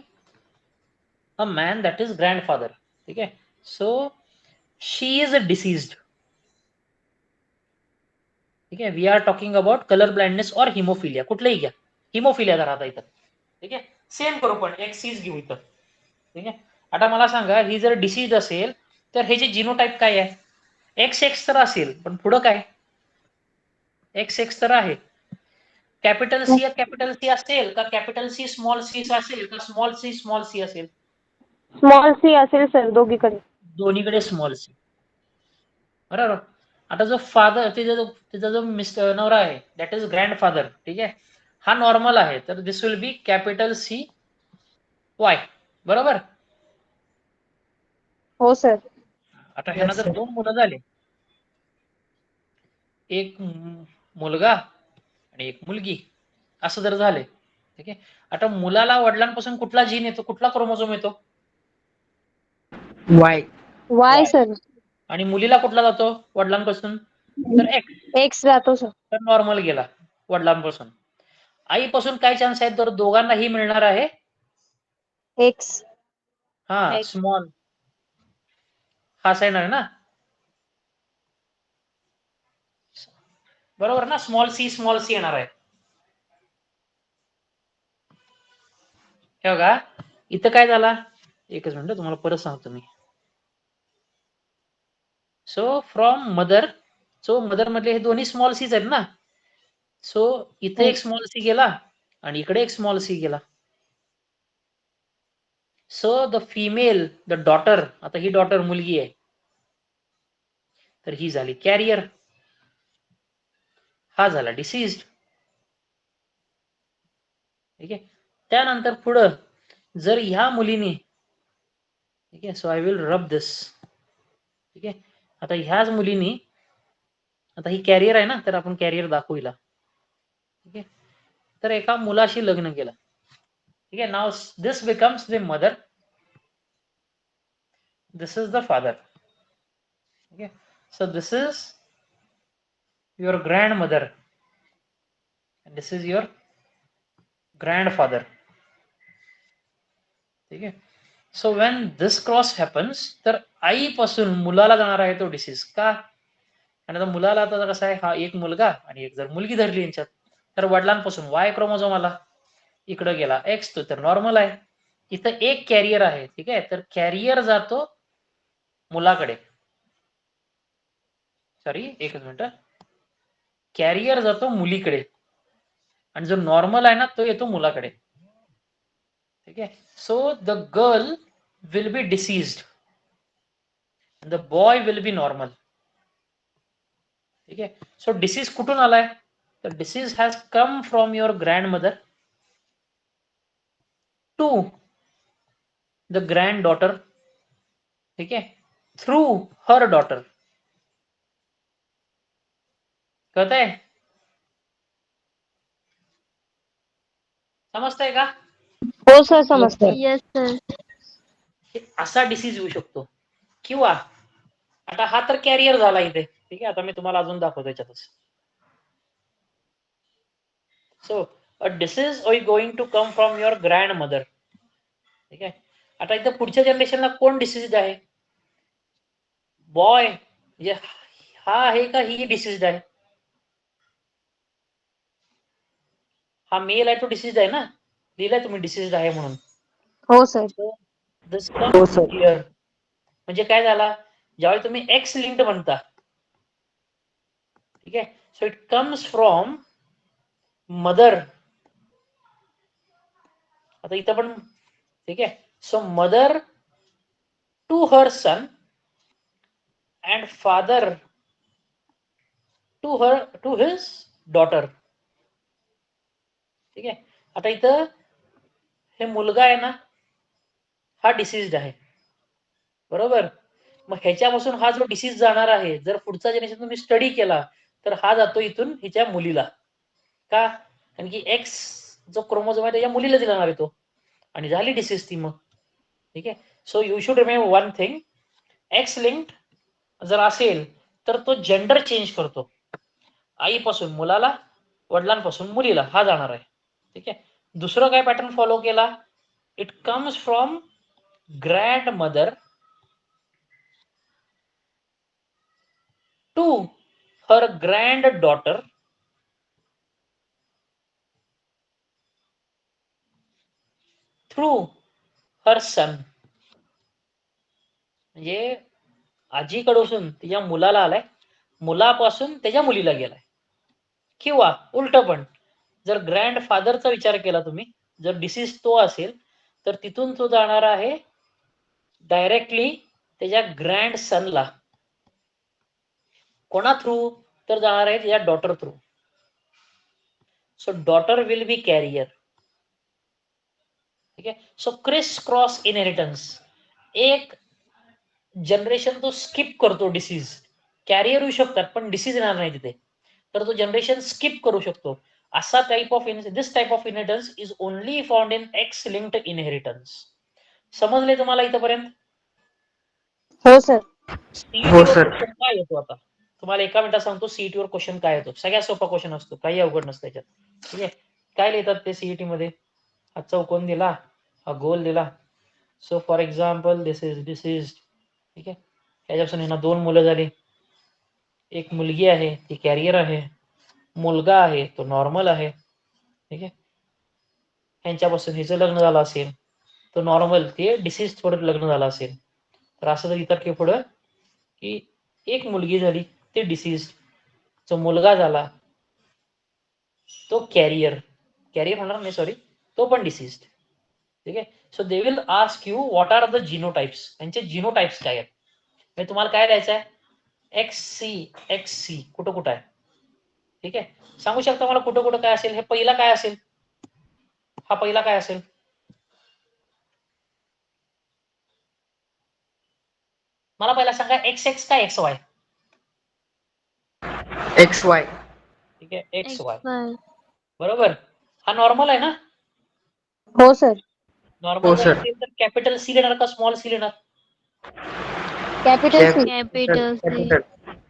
a man that is grandfather. ठीक आहे, सो शी इज डिसीज्ड. ठीक आहे, we are talking about colour blindness और हिमोफिलिया, कुठलंही घ्या. हिमोफिलिया जर आता इथं. ठीक आहे, सेम करू पण एक सीज घेऊ इथं. ठीक आहे, आता मला सांगा ही जर डिसीज असेल तर हे जे जिनोटाइप काय आहे, एक्स एक्स तर असेल, पण पुढं काय एक्स एक्स तर आहे. कॅपिटल सी असेल का कॅपिटल सी स्मॉल सी असेल का स्मॉल सी असेल? स्मॉल सी असेल सर दोघीकडे. दोन्हीकडे स्मॉल सी. बरोबर. आता जो फादर तिचा जो मिस्टर नवरा आहे दॅट इज ग्रँडफादर. ठीक आहे, हा नॉर्मल आहे, तर this will be capital C Y. बरोबर. हो सर. आता ह्यांना जर दोन मुलं झाले, एक मुलगा आणि एक मुलगी, असं जर झाले. ठीक आहे, आता मुलाला वडिलांपासून कुठला जीन येतो, कुठला क्रोमोझोम येतो? वाय. Y sir. आणि मुलीला कुठला जातो वडिलांपासून तर एक्स. एक्स जातो सर. तर नॉर्मल गेला वडिलांपासून. आईपासून काय चान्स आहेत तर दोघांनाही मिळणार आहे एक्स. हा X. स्मॉल. हा साईन आहे ना, बरोबर ना, स्मॉल सी येणार आहे. हे बघा इथं काय झाला, एकच मिनिट तुम्हाला परत सांगतो मी. So from mother, so mother मधले हे दोन्ही स्मॉल सीज आहेत ना, सो इथे एक स्मॉल सी गेला आणि इकडे एक स्मॉल सी गेला. So the female, the daughter, आता ही डॉटर मुलगी आहे, तर ही झाली कॅरियर, हा झाला डिसीज्ड. ठीक आहे. त्यानंतर पुढं जर ह्या मुलीने, ठीक आहे, so I will rub this, ठीक आहे. आता ह्याच मुलीने, आता ही कॅरियर आहे ना, तर आपण कॅरियर दाखवू हिला, ठीक आहे. तर एका मुलाशी लग्न केलं, ठीक आहे. Now this becomes the mother, this is the father, ठीक आहे. So this is your grandmother and this is your grandfather, ठीक आहे. So when this cross happens, तर आईपासून मुलाला जाणार आहे तो डिसीज. का? आणि आता मुलाला आता कसं आहे, हा एक मुलगा आणि एक जर मुलगी धरली यांच्यात, तर वडिलांपासून वाय क्रोमोझोम आला, इकडे गेला एक्स, तो तर नॉर्मल आहे. इथं एक कॅरियर आहे, ठीक आहे. तर कॅरियर जातो मुलाकडे, सॉरी एकच मिनिट, कॅरियर जातो मुलीकडे आणि जो नॉर्मल आहे ना तो येतो मुलाकडे, ठीक आहे. So the girl will be diseased, the boy will be normal, ठीक आहे. सो डिसीज कुठून आलाय, तर disease has come from your grandmother to the granddaughter, ठीक आहे, थ्रू हर डॉटर. कळत आहे? समजतंय का? हो सर समजतंय. Yes, sir. हे असा डिसीज येऊ शकतो. किंवा आता हा तर कॅरियर झाला इथे, ठीक आहे. आता मी तुम्हाला अजून दाखवतो याच्यातच. So a disease is going to come from your grandmother, ठीक आहे. आता इथं पुढच्या जनरेशनला कोण डिसीज आहे, बॉय, म्हणजे हा आहे का ही डिसीज आहे, हा मेल आहे तो डिसीज आहे ना, लिहिलाय तुम्ही डिसीज आहे म्हणून. हो सर. दिस कम्स हिअर, म्हणजे काय झाला, ज्यावेळी तुम्ही एक्स लिंक्ड म्हणता, ठीक आहे. So it comes from mother, आता इथं पण, ठीक आहे. So mother to her son and father to his daughter, ठीक आहे. आता इथं हे मुलगा आहे ना, हा डिसीज्ड आहे, बरोबर. मग ह्याच्यापासून हा जो डिसीज जाणार आहे, जर पुढचा जनरेशन तुम्ही स्टडी केला तर हा जातो इथून हिच्या मुलीला. का? कारण की एक्स जो क्रोमोझोम आहे त्याच्या मुलीला जाणार आहे तो, आणि झाली डिसीज ती मग, ठीक आहे. So you should remember one thing, x linked जर असेल तर तो जेंडर चेंज करतो, आईपासून मुलाला, वडिलांपासून मुलीला हा जाणार आहे, ठीक आहे. दुसरं काय पॅटर्न फॉलो केला, it comes from grandmother to her granddaughter, through her son, म्हणजे आजीकडून तिच्या मुलाला आलाय, मुलापासून त्याच्या मुलीला गेलाय. किंवा उलट पण, जर ग्रँड फादरचा विचार केला तुम्ही, जर डिसीज तो असेल तर तिथून तो जाणार आहे डायरेक्टली त्याच्या ग्रँड सनला. कोणा थ्रू? तर जाणार आहे त्याच्या daughter through. So daughter will be carrier, ठीक आहे. सो क्रिस क्रॉस इनहेरिटन्स, एक जनरेशन तो स्किप करतो डिसीज, कॅरियर येऊ शकतात पण डिसीज येणार नाही तिथे, तर तो जनरेशन स्किप करू शकतो. असा type of this type of inheritance is only found in x linked inheritance. समजले तुम्हाला इथपर्यंत? हो सर. हो सीईटीवर सर. क्वेश्चन काय येतो आता तुम्हाला एका मिनिटात सांगतो. सीईटीवर क्वेश्चन काय येतो, सगळ्यात सोपा क्वेश्चन असतो, काही अवघड नसतं त्याच्यात, ठीक आहे. काय लिहितात ते सीईटी मध्ये, हा चौकोन दिला, हा गोल दिला. So for example this is, ठीक आहे. त्याच्यापासून यांना दोन मुलं झाली, एक मुलगी आहे ती कॅरियर आहे, मुलगा आहे तो नॉर्मल आहे, ठीक आहे. यांच्यापासून हिचं लग्न झालं असेल तो नॉर्मल, ते डिसीज थोडं लग्न झालं असेल, तर असं जर इतर की पुढं की एक मुलगी झाली ते डिसीज, जो मुलगा झाला तो कॅरियर, कॅरियर होणार नाही सॉरी, तो पण डिसीज, ठीक आहे. So they will ask you what are the genotypes, त्यांचे जिनोटाइप्स काय आहेत. म्हणजे तुम्हाला काय द्यायचं आहे, एक्स सी कुठं कुठं आहे, ठीक आहे. सांगू शकता मला कुठं कुठं काय असेल, हे पहिला काय असेल, हा पहिला काय असेल? मला पहिला सांगा एक्स एक्स का एक्स वाय? X Y. ठीक आहे, एक्स वाय. XY. बरोबर. हा नॉर्मल आहे ना? हो सर. नॉर्मल हो जर सर. असेल तर कॅपिटल सी लिहिणार का स्मॉल सी लिहिणार? Capital C. Capital C.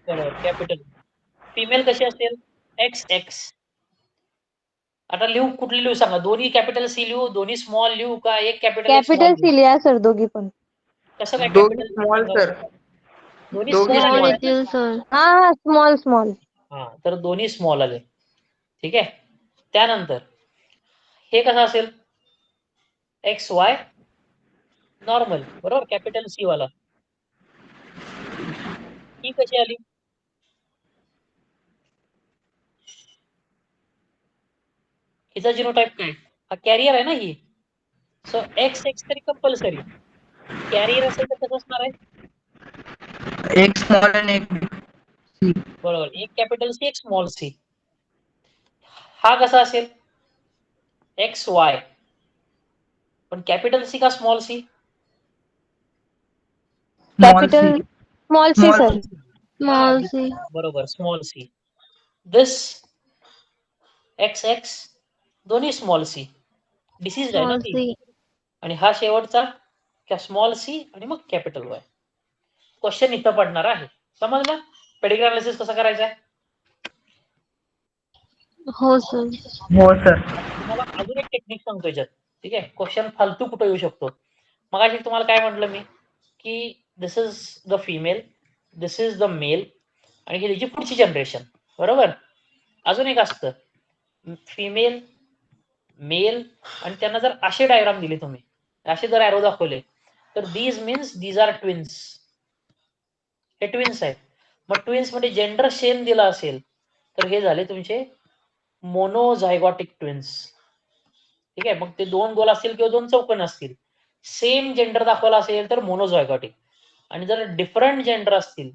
बरोबर, कॅपिटल. फिमेल कशी असेल? X X. आता लिहू कुठली लिहू सांगा? दोन्ही कॅपिटल सी लिहू, दोन्ही स्मॉल लिहू का एक कॅपिटल एक स्मॉल कॅपिटल लिहू? सी लिहा सर दोघी पण. कसं काय दोघी कॅपिटल सी स्मॉल सांगा? सर. दोन्ही दोघी स्मॉल आले Small स्मॉल. आहेत ना? येतील sir. हा स्मॉल स्मॉल. हा, तर दोन्ही स्मॉल आले. ठीक आहे. त्यानंतर हे कसं असेल? एक्स वाय नॉर्मल, बरोबर, कॅपिटल सी वाला. ही कशी आली? हिचा जिनोटाइप काय? हा कॅरियर आहे ना ही. सो एक्स एक्स तरी कंपल्सरी. कॅरियर असेल तर कसं असणार आहे? एक स्मॉल आणि एक बिग. सी. बरोबर, एक कॅपिटल सी एक स्मॉल सी. हा कसा असेल? एक्स वाय, पण कॅपिटल सी का small c? Small c. Capital small c small sir. C. Small c. बरोबर, small c. This X X दोन्ही स्मॉल सी. डिसीज आहे ना Small ती. c. आणि हा शेवटचा स्मॉल सी आणि मग कॅपिटल वाय. क्वेश्चन इथं पडणार आहे. समजलं? पेडिग्री अनालिसिस कसं करायचं आहे? हो sir. हो सर. तुम्हाला अजून एक टेक्निक सांगतो याच्यात. ठीक आहे, क्वेश्चन फालतू कुठं येऊ शकतो. मगाशी तुम्हाला काय म्हटलं मी की this is the female, this is the male आणि ही त्याची पुढची जनरेशन. बरोबर. अजून एक असतं फिमेल, मेल आणि त्यांना जर असे डायग्राम दिले तुम्ही, असे जर ॲरो दाखवले तर these means these are twins. हे ट्विन्स आहेत. मग ट्विन्स मध्ये जेंडर सेम दिला असेल तर हे झाले तुमचे मोनोझायगॉटिक ट्विन्स. ठीक आहे, मग ते दोन गोल असतील किंवा दोन चौकोन असतील, सेम जेंडर दाखवला असेल तर मोनोझायगॉटिक. आणि जर डिफरंट जेंडर असतील,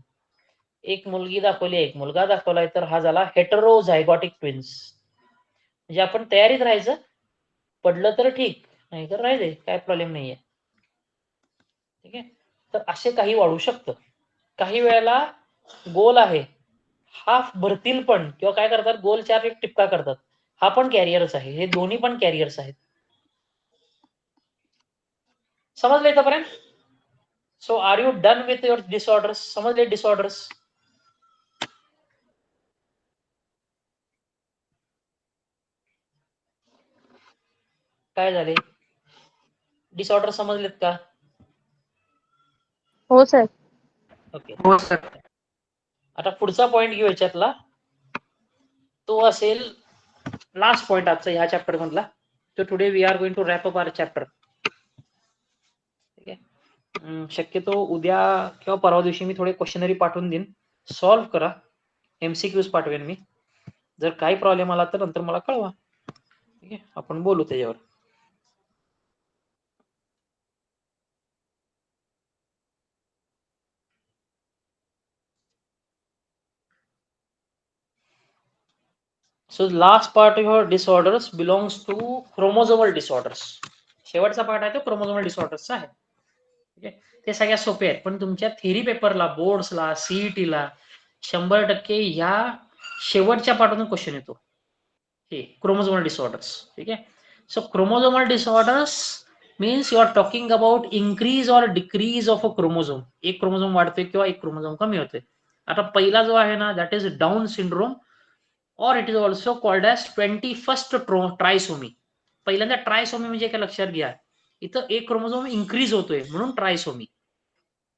एक मुलगी दाखवली एक मुलगा दाखवलाय, तर हा झाला हेटेरोझायगॉटिक ट्विन्स. म्हणजे आपण तयारीत राहायचं, पडलं तर ठीक, नाही तर राहिले, काय प्रॉब्लेम नाहीये. ठीक आहे, तर असे काही वाढू शकतं. काही वेळेला गोल आहे, हाफ भरतील पण किंवा काय करतात गोल चार एक टिपका करतात, हा पण कॅरियरच आहे. हे दोन्ही पण कॅरियर्स आहेत. समजले इथपर्यंत? So are you done with your disorders? समजले डिसऑर्डर्स? काय झाले? डिसऑर्डर समजलेत का? हो सर. ओके. हो सर. आता पुढचा पॉइंट घेऊ याच्यातला, तो असेल लास्ट पॉइंट आजचा ह्या चॅप्टर मधला. तर today we are going to wrap up our chapter. ठीक आहे, शक्यतो उद्या किंवा परवा दिवशी मी थोडे क्वेश्चनरी पाठवून देईन, सॉल्व्ह करा. MCQs पाठवेन मी. जर काही प्रॉब्लेम आला तर नंतर मला कळवा. ठीक आहे, आपण बोलू त्याच्यावर. So last part of your disorders belongs to chromosomal disorders. शेवटचा पार्ट आहे तो क्रोमोझोमल डिसऑर्डर्सचा आहे. ठीक आहे, ते सगळ्यात सोपे आहेत, पण तुमच्या थेरी पेपरला, बोर्ड्सला, सीईटीला 100% ह्या शेवटच्या पार्टमधून क्वेश्चन येतो. हे क्रोमोझोमल डिसऑर्डर्स. ठीक आहे, so chromosomal disorders means you are talking about increase और डिक्रीज ऑफ अ क्रोमोझोम. एक क्रोमोझोम वाढतोय किंवा एक क्रोमोझोम कमी होतोय. आता पहिला जो आहे ना, दॅट इज डाऊन सिंड्रोम, और it is also called as 21st trisomy. पहिल्यांदा ट्रायसोमी म्हणजे काय लक्षात घ्या, इथं एक क्रोमोझोम इन्क्रीज होतोय म्हणून ट्रायसोमी.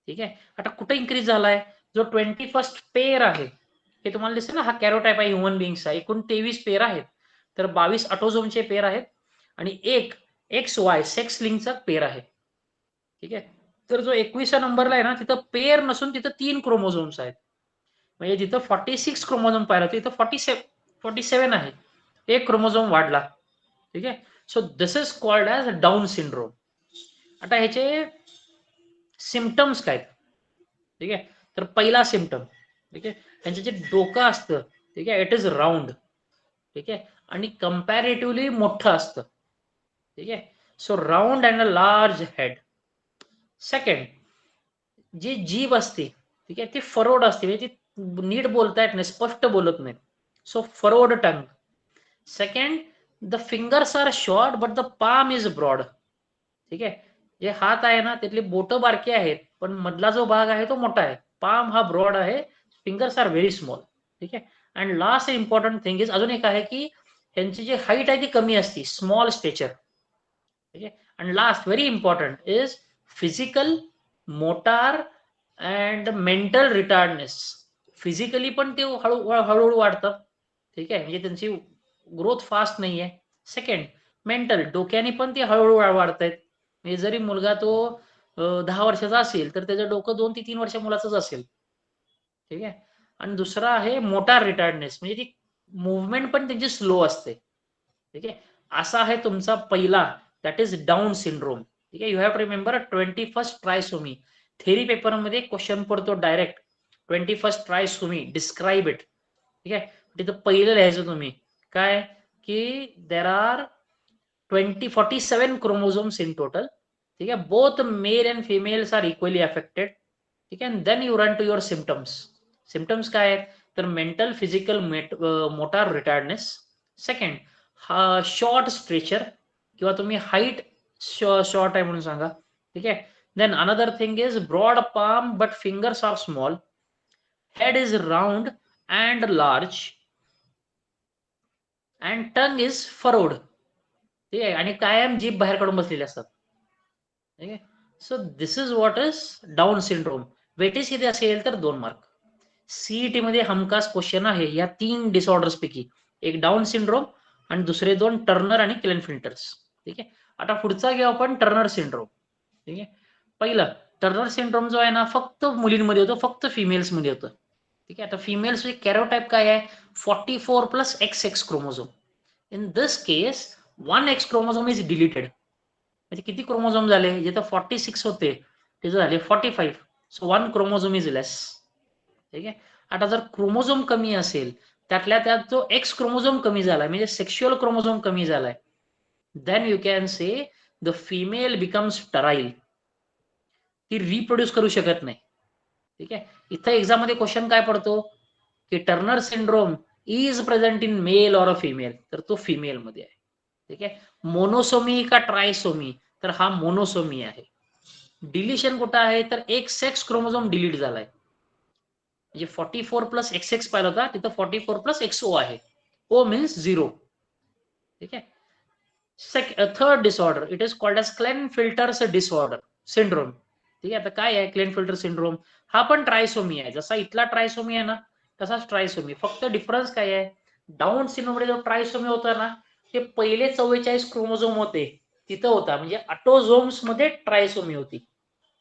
ठीक आहे, आता कुठे इन्क्रीज झालाय? जो 21st पेअर आहे, हे तुम्हाला दिसतं ना, हा कॅरोटाइप आहे ह्युमन बिंगचा. एकूण 23 पेअर आहेत, तर 22 ऑटोझोमचे पेअर आहेत आणि एक XY सेक्स लिंकचा पेअर आहे. ठीक आहे, तर जो 21व्या नंबरला आहे ना, तिथं पेअर नसून तिथं 3 क्रोमोझोम्स आहेत. म्हणजे जिथं 46 क्रोमोझोम पाहिलं तिथं 47 आहे, एक क्रोमोझोम वाढला. ठीक आहे, so this is called as down syndrome. आता ह्याचे सिम्पटम्स काय? ठीक आहे, तर पहिला सिम्पटम, ठीक आहे, त्यांचं जे डोकं असतं, ठीक आहे, इट इज राऊंड. ठीक आहे, आणि कंपॅरेटिव्हली मोठं असतं. ठीक आहे. So round and a large head. Second, जी जीभ असते, ठीक आहे, ती फरोड असते, म्हणजे ती नीट बोलता येत नाही, स्पष्ट बोलत नाही. So furrowed tongue. Second, the fingers are short but the palm is broad. ठीक आहे, जे हात आहे ना त्यातली बोटं बारकी आहेत पण मधला जो भाग आहे तो मोठा आहे. पाम हा ब्रॉड आहे, फिंगर्स आर व्हेरी स्मॉल. ठीक आहे. And last important thing is, अजून एक आहे की यांची जी हाईट आहे ती कमी असते, स्मॉल स्टेचर. ठीक आहे. And last very important is physical, motor and mental retardness. Physically पण ते हळूहळू वाढतात. ठीक आहे, म्हणजे त्यांची ग्रोथ फास्ट नाही आहे. सेकंड, मेंटल, डोक्याने पण ते हळूहळू वाढतायत. म्हणजे जरी मुलगा तो 10 वर्षाचा असेल तर त्याचं डोकं 2 ते 3 वर्ष मुलाचंच असेल. ठीक आहे. आणि दुसरा आहे मोटार रिटार्डनेस, म्हणजे ती मुवमेंट पण त्यांची स्लो असते. ठीक आहे. असा आहे तुमचा पहिला, दॅट इज डाऊन सिंड्रोम. ठीक आहे. You have to remember 21st trisomy. Theory पेपरमध्ये क्वेश्चन पडतो direct, 21st trisomy describe it. ठीक आहे. तिथं पहिलं लिहायचं तुम्ही काय, की there are 47 chromosomes in total. ठीक आहे. Both male and females are equally affected. ठीक आहे. Then you run to your symptoms. Symptoms काय आहेत, तर mental, physical, motor retardness. Second, हा शॉर्ट स्ट्रेचर, किंवा तुम्ही हाईट शॉर्ट आहे म्हणून सांगा. ठीक आहे. Then another thing is broad palm but fingers are small. Head is round and large and tongue is furrowed. ठीक आहे. आणि कायम जीभ बाहेर काढून बसलेले असतात. ठीक आहे. So this is what is Down syndrome. Weightage किती असेल तर 2 मार्क. सीईटी मध्ये हमखास क्वेश्चन आहे या 3 डिसऑर्डर्स पैकी, एक डाऊन सिंड्रोम आणि दुसरे 2 टर्नर आणि क्लेनफिल्टर्स. ठीक आहे. आता पुढचा घेऊ आपण टर्नर सिंड्रोम. ठीक आहे. पहिलं, टर्नर सिंड्रोम जो आहे ना फक्त मुलींमध्ये होतो, फक्त फिमेल्स मध्ये होतं. ठीक आहे. आता फिमेल्स कॅरोटाईप काय आहे, 44 plus XX chromosome. In this case 1 X chromosome is deleted. म्हणजे किती क्रोमोझोम झाले, जिथं 46 होते तिथे झाले 45. सो 1 क्रोमोझोम इज लेस. ठीक आहे. आता जर क्रोमोझोम कमी असेल, त्यातल्या त्यात जो एक्स क्रोमोझोम कमी झालाय, म्हणजे सेक्शुअल क्रोमोझोम कमी झालाय, then you can say the female becomes sterile. ती रिप्रोड्यूस करू शकत नाही. ठीक आहे. इथं एक्झाम मध्ये क्वेश्चन काय पडतो, की Turner syndrome is present in male or a female, तर तो फिमेल मध्ये आहे. ठीक आहे. मोनोसोमी का ट्रायसोमी, तर हा मोनोसोमी आहे. डिलिशन कुठं आहे, तर एक सेक्स क्रोमोझोम डिलीट झालाय. म्हणजे 44 प्लस XX पाहिलं होता, तिथं 44 प्लस XO आहे. O means 0. ठीक आहे. Third disorder, it is called as Klinefelter's disorder syndrome. ठीक आहे. आता काय आहे क्लेनफिल्टर सिंड्रोम, हा पण ट्रायसोमी आहे. जसा इथला ट्रायसोमी आहे ना तसाच ट्रायसोमी, फक्त डिफरन्स काय आहे, डाऊन सिंड्रोम मध्ये जो ट्रायसोमी होता ना, ते पहिले 44 क्रोमोझोम होते तिथं होता, म्हणजे ऑटोझोम्स मध्ये ट्रायसोमी होती.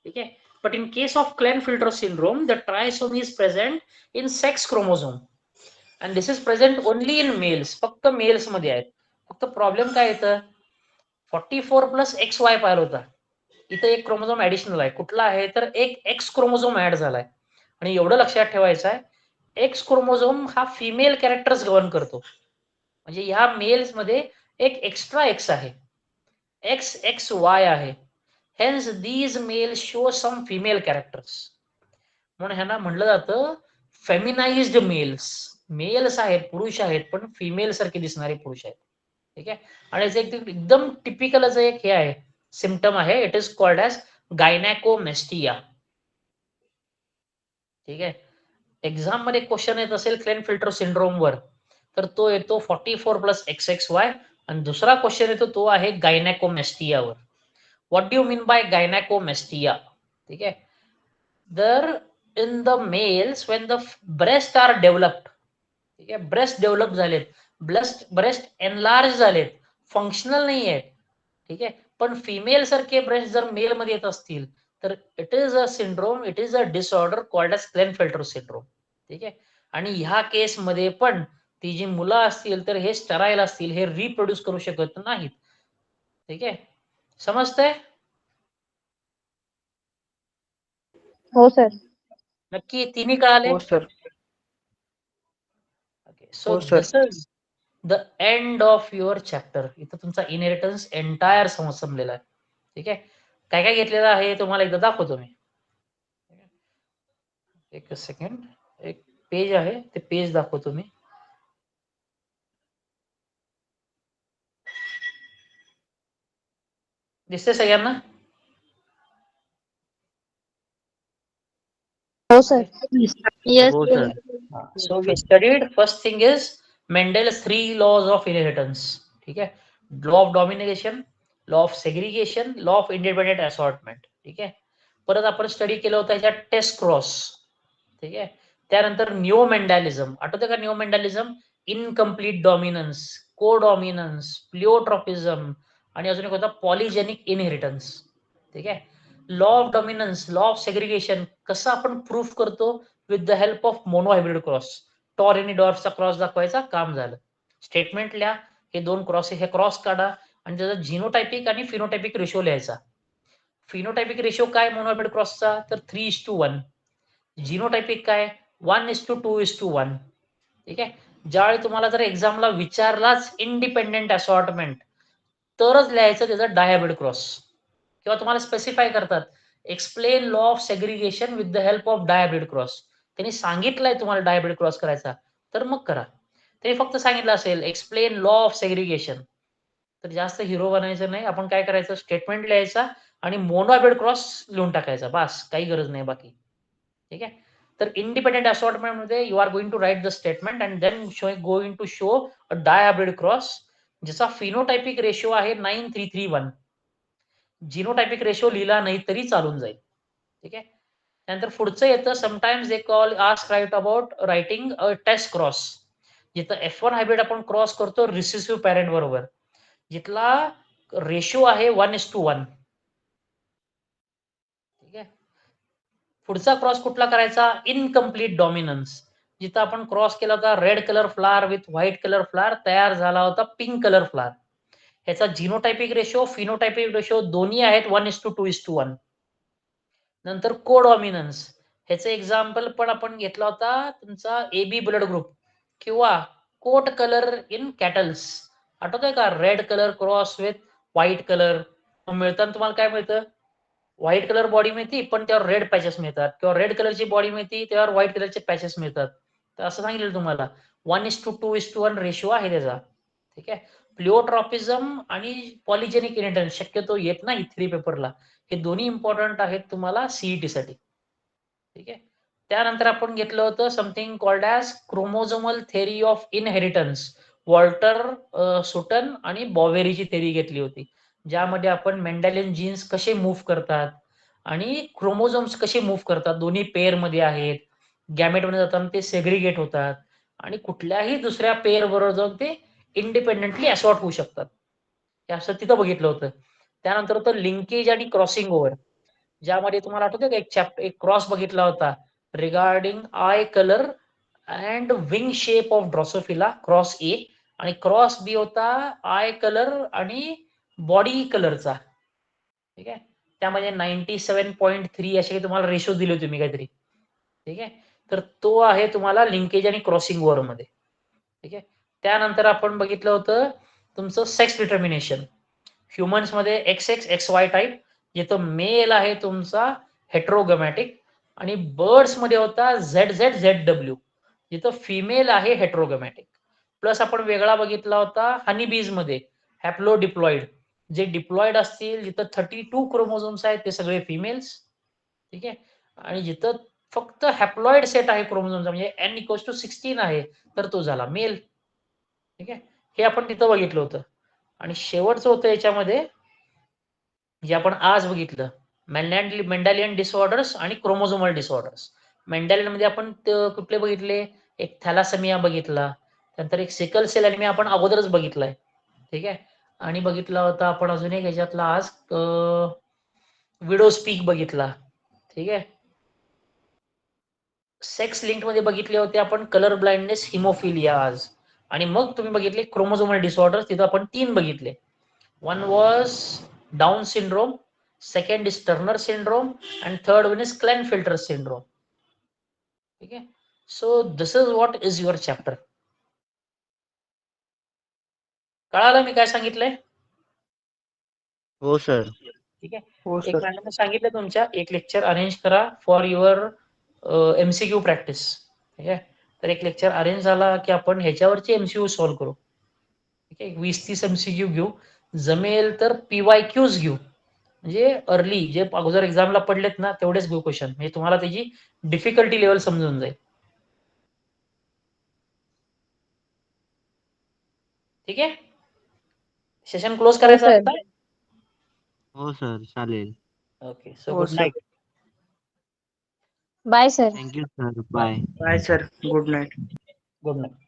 ठीक आहे. But in case of Klinefelter syndrome the trisomy is present in sex chromosome and this is present only in males, फक्त मेल्स मध्ये आहेत. फक्त प्रॉब्लेम काय येतं, 44 प्लस XY पाहिलं होता, इथं एक क्रोमोझोम ऍडिशनल आहे. कुठला आहे, तर एक एक्स क्रोमोझोम ऍड झालाय. आणि एवढं लक्षात ठेवायचं आहे, एक्स क्रोमोझोम हा फिमेल कॅरेक्टर्स गव्हर्न करतो. म्हणजे ह्या मेल्स मध्ये एक एक्स्ट्रा एक्स आहे, XXY आहे. Hence these male show some female characters. म्हणून ह्यांना म्हणलं जातं फेमिनाइज्ड मेल्स. मेल्स आहेत, पुरुष आहेत, पण फिमेल सारखे दिसणारे पुरुष आहेत. ठीक आहे. आणि याचं एकदम टिपिकल असं एक हे आहे, सिम्पटम आहे, इट इज कॉल्ड एज गायनॅकोमेस्टिया. ठीक आहे. एक्झाम मध्ये क्वेश्चन येत असेल क्लेनफिल्टर सिंड्रोम वर, तर तो येतो 44 प्लस XXY, आणि दुसरा क्वेश्चन येतो तो आहे गायनॅकोमेस्टियावर. What do you mean by gynaecomastia. ठीक आहे. तर in the males when the breast are developed, ठीक आहे, ब्रेस्ट डेव्हलप झालेत, ब्रेस्ट एनलार्ज झालेत, फंक्शनल नाही आहेत. ठीक आहे. पण फिमेल सारखे ब्रेस्ट जर मेल मध्ये येत असतील तर it is a syndrome, it is a disorder called as Klinefelter syndrome. ठीक आहे. आणि ह्या केस मध्ये पण ती जी मुलं असतील तर हे स्टराईल असतील, हे रिप्रोड्यूस करू शकत नाहीत. ठीक आहे. समजतंय. हो सर. नक्की तिन्ही कळाले. हो सर. सो हो sir. This is the end of your chapter. इथं तुमचा इनहेरिटन्स एंटायर संपलेला आहे. ठीक आहे. काय काय घेतलेलं आहे तुम्हाला एकदा दाखवतो मी. एक सेकंड, एक पेज आहे ते पेज दाखवतो मी. दिसते सगळ्यांना? हो सर. Yes, हो sir. Sir. So we studied first thing is Mendel's 3 laws of inheritance. ठीक आहे. Law of domination, law of segregation, law of independent assortment. ठीक आहे. परत आपण स्टडी केलं होतं ह्याच्यात टेस्ट क्रॉस. ठीक आहे. त्यानंतर न्यू मेंडॅलिझम. आठवतं का new Mendelism? Incomplete dominance, codominance, pleiotropism आणि अजून एक होता पॉलिजेनिक इनहेरिटन्स. ठीक आहे. Law of dominance, law of segregation कसं आपण प्रूफ करतो? With the help of monohybrid cross. Tall आणि डॉर्फचा क्रॉस दाखवायचा काम झालं. स्टेटमेंट लिहा, हे दोन क्रॉस, हे क्रॉस काढा आणि त्याचा जिनोटायपिक आणि फिनोटायपिक रेशो लिहायचा. फिनोटायपिक रेशो काय मोनोहायब्रिड क्रॉसचा? तर 3:1. जिनोटायपिक काय? 1:2:1. ठीक आहे. ज्यावेळी तुम्हाला जर एक्झामला विचारलाच इंडिपेंडेंट असॉर्टमेंट, तरच लिहायचं त्याचा डायहायब्रिड क्रॉस. किंवा तुम्हाला स्पेसिफाय करतात explain law of segregation with the help of dihybrid cross. त्यांनी सांगितलंय तुम्हाला डायहायब्रिड क्रॉस करायचा, तर मग करा. त्यांनी फक्त सांगितलं असेल एक्सप्लेन लॉ ऑफ सेग्रिगेशन, तर जास्त हिरो बनायचं नाही. आपण काय करायचं? स्टेटमेंट लिहायचा आणि मोनोहायब्रिड क्रॉस लिहून टाकायचा, बस. काही गरज नाही बाकी. ठीक आहे. तर इंडिपेंडेंट असॉर्टमेंट मध्ये you are going to write the statement and then going to show a dihybrid cross ज्याचा फिनोटायपिक रेशो आहे 9:3:1. जिनोटायपिक रेशो लिहिला नाही तरी चालून जाईल. ठीक आहे. त्यानंतर पुढचं येतं sometimes they call ask right about writing a test cross. जिथं F1 हायब्रिड आपण क्रॉस करतो रिसेसिव्ह पॅरेंट बरोबर, जिथला रेशो आहे 1:1. ठीक आहे. पुढचा क्रॉस कुठला करायचा? Incomplete dominance. जिथं आपण क्रॉस केला होता red colour flower with white colour flower, तयार झाला होता पिंक कलर फ्लावर. ह्याचा जिनोटायपिक रेशो, फिनोटायपिक रेशो दोन्ही आहेत 1:2:1. नंतर को डॉमिनन्स. ह्याचं एक्झाम्पल पण आपण घेतला होता तुमचा AB ब्लड ग्रुप किंवा कोट कलर इन कॅटल्स. आठवतंय का? Red colour cross with white colour. मिळताना तुम्हाला काय मिळतं? व्हाईट कलर बॉडी मिळते पण त्यावर रेड पॅचेस मिळतात, किंवा रेड कलरची बॉडी मिळते त्यावर व्हाईट कलरचे पॅचेस मिळतात. तर असं सांगितलं तुम्हाला 1:2:1 रेशो आहे त्याचा. ठीक आहे. प्लिओट्रॉपिझम आणि पॉलिजेनिक इनहेरिटन्स शक्यतो येत नाही 3 पेपरला. हे दोन्ही इम्पॉर्टंट आहेत तुम्हाला सीईटी साठी. ठीक आहे. त्यानंतर आपण घेतलं होतं something called as chromosomal theory of inheritance. Walter Sutton आणि बॉवेरीची थेअरी घेतली होती, ज्यामध्ये आपण मेंडेलियन जीन्स कसे मूव्ह करतात आणि क्रोमोझोम्स कसे मूव्ह करतात, दोन्ही पेअर मध्ये आहेत, गॅमेटमध्ये जाताना ते सेग्रिगेट होतात आणि कुठल्याही दुसऱ्या पेअर बरोबर जाऊन ते इंडिपेंडेंटली असॉर्ट होऊ शकतात. हे असं तिथं बघितलं होतं. त्यानंतर होतं लिंकेज आणि क्रॉसिंग ओव्हर, ज्यामध्ये तुम्हाला आठवतं का एक क्रॉस बघितला होता regarding I colour and wing shape of Drosophila, cross ए. आणि क्रॉस बी होता आय कलर आणि बॉडी कलरचा. ठीक आहे. त्यामध्ये 97.3 असे तुम्हाला रेशो दिले होते मी काहीतरी. ठीक आहे. तर तो आहे तुम्हाला लिंकेज आणि क्रॉसिंग ओव्हर मध्ये. ठीक आहे. त्यानंतर आपण बघितलं होतं तुमचं सेक्स डिटर्मिनेशन. ह्युमन्स मध्ये XX XY टाईप, जिथं मेल आहे तुमचा हेट्रोगमॅटिक, आणि बर्ड्स मध्ये होता ZZ ZW, जिथं फिमेल आहे हेट्रोगमॅटिक. प्लस आपण वेगळा बघितला होता हनीबीज मध्ये हॅप्लोडिप्लॉइड, जे डिप्लॉइड असतील जिथं 32 क्रोमोझोम्स आहेत ते सगळे फिमेल्स. ठीक आहे. आणि जिथं फक्त हॅप्लॉइड सेट आहे क्रोमोझोमचा म्हणजे N=16 आहे, तर तो झाला मेल. ठीक आहे. हे आपण तिथं बघितलं होतं. आणि शेवटचं होतं याच्यामध्ये जे आपण आज बघितलं, मेंडेलियन डिसऑर्डर्स आणि क्रोमोझोमल डिसऑर्डर्स. मेंडेलियन मध्ये आपण कुठले बघितले? एक थॅलासेमिया बघितला, त्यानंतर एक सिकल सेल ॲनिमिया आपण अगोदरच बघितलाय. ठीक आहे. आणि बघितला होता आपण अजून एक ह्याच्यातला आज विडोज पीक बघितला. ठीक आहे. सेक्स लिंक मध्ये बघितले होते आपण कलर ब्लाइंडनेस, हिमोफिलिया आज. आणि मग तुम्ही बघितले क्रोमोझोमल डिसऑर्डर्स, तिथं आपण 3 बघितले. One was Down syndrome, second is Turner syndrome, and third one is Klinefelter syndrome. Okay, so this is what is your chapter. कळालं मी काय सांगितलंय? हो सर. ठीक आहे. हो एक सर. मॅडम सांगितलं तुमच्या एक लेक्चर अरेंज करा फॉर युअर MCQ प्रॅक्टिस. ठीक आहे. तर एक लेक्चर अरेंज झाला की आपण ह्याच्यावरचे MCQ सॉल्व्ह करू. ठीक आहे. 20-30 MCQ घेऊ. जमेल तर PYQs घेऊ. म्हणजे अर्ली जे अगोदर एक्झामला पडलेत ना तेवढेच घेऊ क्वेश्चन. म्हणजे तुम्हाला त्याची डिफिकल्टी लेवल समजून जाईल. ठीक आहे. सेशन क्लोज करायचं sir. आता. हो सर चालेल. ओके. सो हो good sir. Night. Bye, sir. Thank you sir. Bye. Bye sir. Good night. Good night.